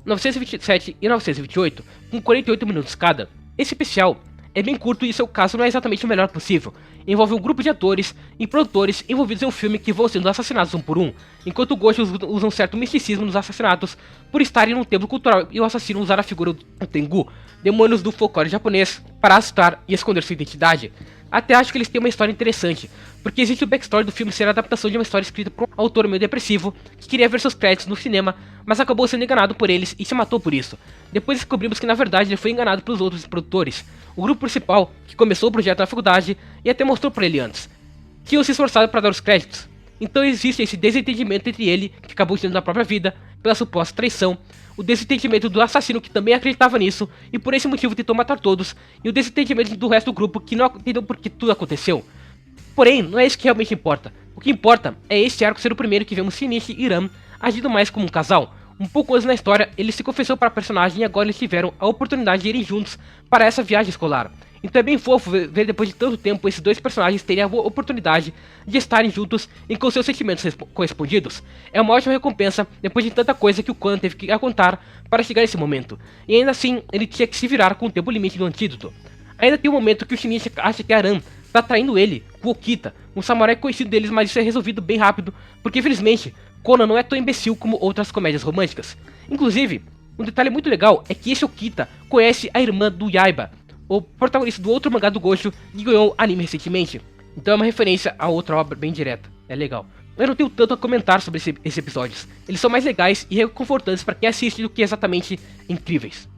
927 e 928, com 48 minutos cada. Esse especial é bem curto e seu caso não é exatamente o melhor possível. Envolve um grupo de atores e produtores envolvidos em um filme que vão sendo assassinados um por um, enquanto o Ghost usa um certo misticismo nos assassinatos por estarem num templo cultural e o assassino usar a figura do Tengu, demônios do folclore japonês, para assustar e esconder sua identidade. Até acho que eles têm uma história interessante, porque existe o backstory do filme ser a adaptação de uma história escrita por um autor meio depressivo que queria ver seus créditos no cinema, mas acabou sendo enganado por eles e se matou por isso. Depois descobrimos que na verdade ele foi enganado pelos outros produtores, o grupo principal, que começou o projeto na faculdade e até mostrou para ele antes, tinham se esforçado para dar os créditos. Então existe esse desentendimento entre ele, que acabou tendo na própria vida, pela suposta traição, o desentendimento do assassino que também acreditava nisso e por esse motivo tentou matar todos, e o desentendimento do resto do grupo que não entendeu por que tudo aconteceu. Porém, não é isso que realmente importa. O que importa é esse arco ser o primeiro que vemos Shinichi e Ram agindo mais como um casal. Um pouco antes na história, ele se confessou para a personagem e agora eles tiveram a oportunidade de irem juntos para essa viagem escolar. Então é bem fofo ver depois de tanto tempo esses dois personagens terem a oportunidade de estarem juntos e com seus sentimentos correspondidos. É uma ótima recompensa depois de tanta coisa que o Conan teve que contar para chegar nesse momento. E ainda assim, ele tinha que se virar com o tempo limite do antídoto. Ainda tem um momento que o Shinichi acha que a Aran está traindo ele com o Okita, um samurai conhecido deles, mas isso é resolvido bem rápido, porque infelizmente Conan não é tão imbecil como outras comédias românticas. Inclusive, um detalhe muito legal é que esse Okita conhece a irmã do Yaiba, o protagonista do outro mangá do Gosho que ganhou anime recentemente. Então é uma referência a outra obra bem direta, é legal. Eu não tenho tanto a comentar sobre esses episódios, eles são mais legais e reconfortantes para quem assiste do que exatamente incríveis.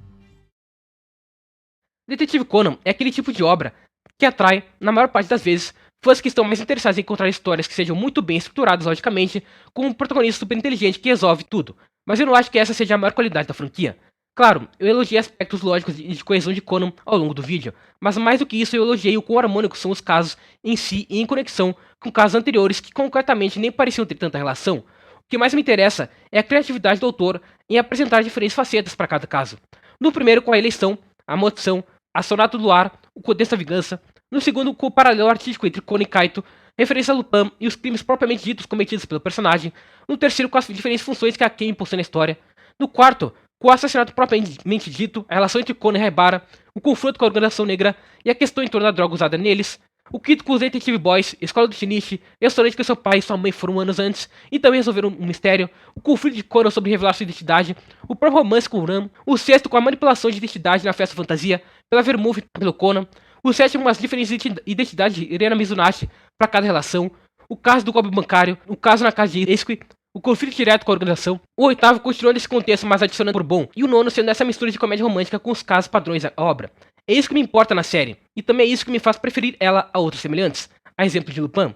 Detetive Conan é aquele tipo de obra que atrai, na maior parte das vezes, fãs que estão mais interessados em encontrar histórias que sejam muito bem estruturadas logicamente, com um protagonista super inteligente que resolve tudo. Mas eu não acho que essa seja a maior qualidade da franquia. Claro, eu elogiei aspectos lógicos e de coesão de Conan ao longo do vídeo, mas mais do que isso eu elogiei o quão harmônicos são os casos em si e em conexão com casos anteriores que concretamente nem pareciam ter tanta relação. O que mais me interessa é a criatividade do autor em apresentar diferentes facetas para cada caso. No primeiro com a eleição, a maldição, a sonata do ar, o contexto da vingança. No segundo com o paralelo artístico entre Conan e Kaito, referência a Lupin e os crimes propriamente ditos cometidos pelo personagem. No terceiro com as diferentes funções que a Ken impulsiona na história. No quarto, com o assassinato propriamente dito, a relação entre Conan e Haibara, o confronto com a Organização Negra e a questão em torno da droga usada neles. O quinto com os Detective Boys, escola do Shinichi, restaurante que seu pai e sua mãe foram anos antes e também resolveram um mistério. O conflito de Conan sobre revelar sua identidade. O próprio romance com o Ram. O sexto com a manipulação de identidade na festa fantasia pela Vermouth pelo Conan. O sétimo com as diferentes identidades de Irena Mizunashi para cada relação. O caso do golpe bancário. O caso na casa de Esqui. o conflito direto com a organização, o oitavo continuando esse contexto, mas adicionando por bom, e o nono sendo essa mistura de comédia romântica com os casos padrões da obra. É isso que me importa na série, e também é isso que me faz preferir ela a outros semelhantes, a exemplo de Lupin.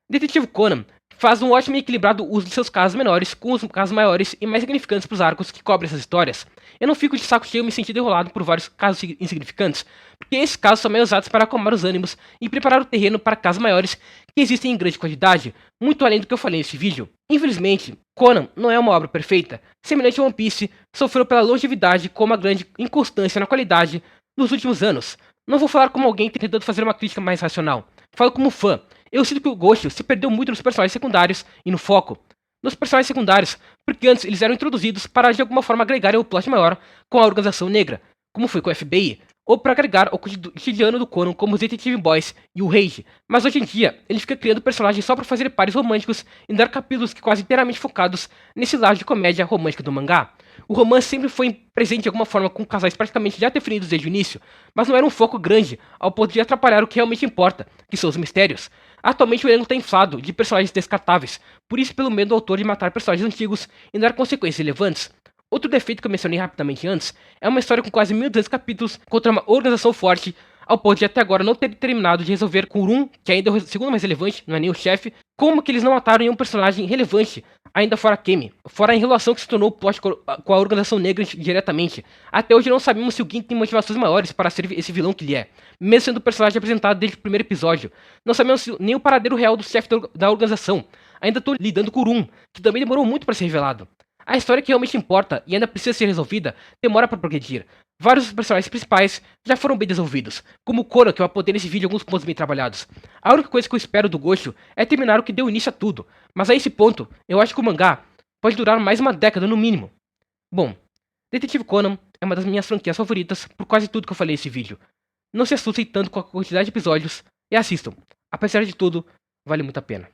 Detetive Conan faz um ótimo e equilibrado uso de seus casos menores com os casos maiores e mais significantes para os arcos que cobrem essas histórias. Eu não fico de saco cheio me sentindo enrolado por vários casos insignificantes, porque esses casos são mais usados para acalmar os ânimos e preparar o terreno para casos maiores que existem em grande quantidade, muito além do que eu falei neste vídeo. Infelizmente, Conan não é uma obra perfeita, semelhante a One Piece, sofreu pela longevidade com uma grande inconstância na qualidade nos últimos anos. Não vou falar como alguém tentando fazer uma crítica mais racional, falo como fã. Eu sinto que o Gosho se perdeu muito nos personagens secundários e no foco nos personagens secundários, porque antes eles eram introduzidos para de alguma forma agregarem o plot maior com a organização negra, como foi com o FBI, ou para agregar o cotidiano do Conan como os Detective Boys e o Rage, mas hoje em dia ele fica criando personagens só para fazer pares românticos e dar capítulos que quase inteiramente focados nesse lado de comédia romântica do mangá. O romance sempre foi presente de alguma forma com casais praticamente já definidos desde o início, mas não era um foco grande ao ponto de atrapalhar o que realmente importa, que são os mistérios. Atualmente o elenco está inflado de personagens descartáveis, por isso pelo medo do autor de matar personagens antigos e dar consequências relevantes. Outro defeito que eu mencionei rapidamente antes é uma história com quase 1.200 capítulos contra uma organização forte, ao ponto de até agora não ter terminado de resolver com Urun, que ainda é o segundo mais relevante, não é nem o chefe, como que eles não mataram nenhum personagem relevante, ainda fora Kemi, fora a enrolação que se tornou o plot com a organização negra diretamente. Até hoje não sabemos se o Gin tem motivações maiores para ser esse vilão que ele é, mesmo sendo o personagem apresentado desde o primeiro episódio. Não sabemos nem o paradeiro real do chefe da organização. Ainda estou lidando com Urun, que também demorou muito para ser revelado. A história que realmente importa e ainda precisa ser resolvida demora para progredir. Vários dos personagens principais já foram bem desenvolvidos, como o Conan, que eu apontei nesse vídeo alguns pontos bem trabalhados. A única coisa que eu espero do Gosho é terminar o que deu início a tudo, mas a esse ponto, eu acho que o mangá pode durar mais uma década no mínimo. Bom, Detetive Conan é uma das minhas franquias favoritas por quase tudo que eu falei nesse vídeo. Não se assustem tanto com a quantidade de episódios e assistam. Apesar de tudo, vale muito a pena.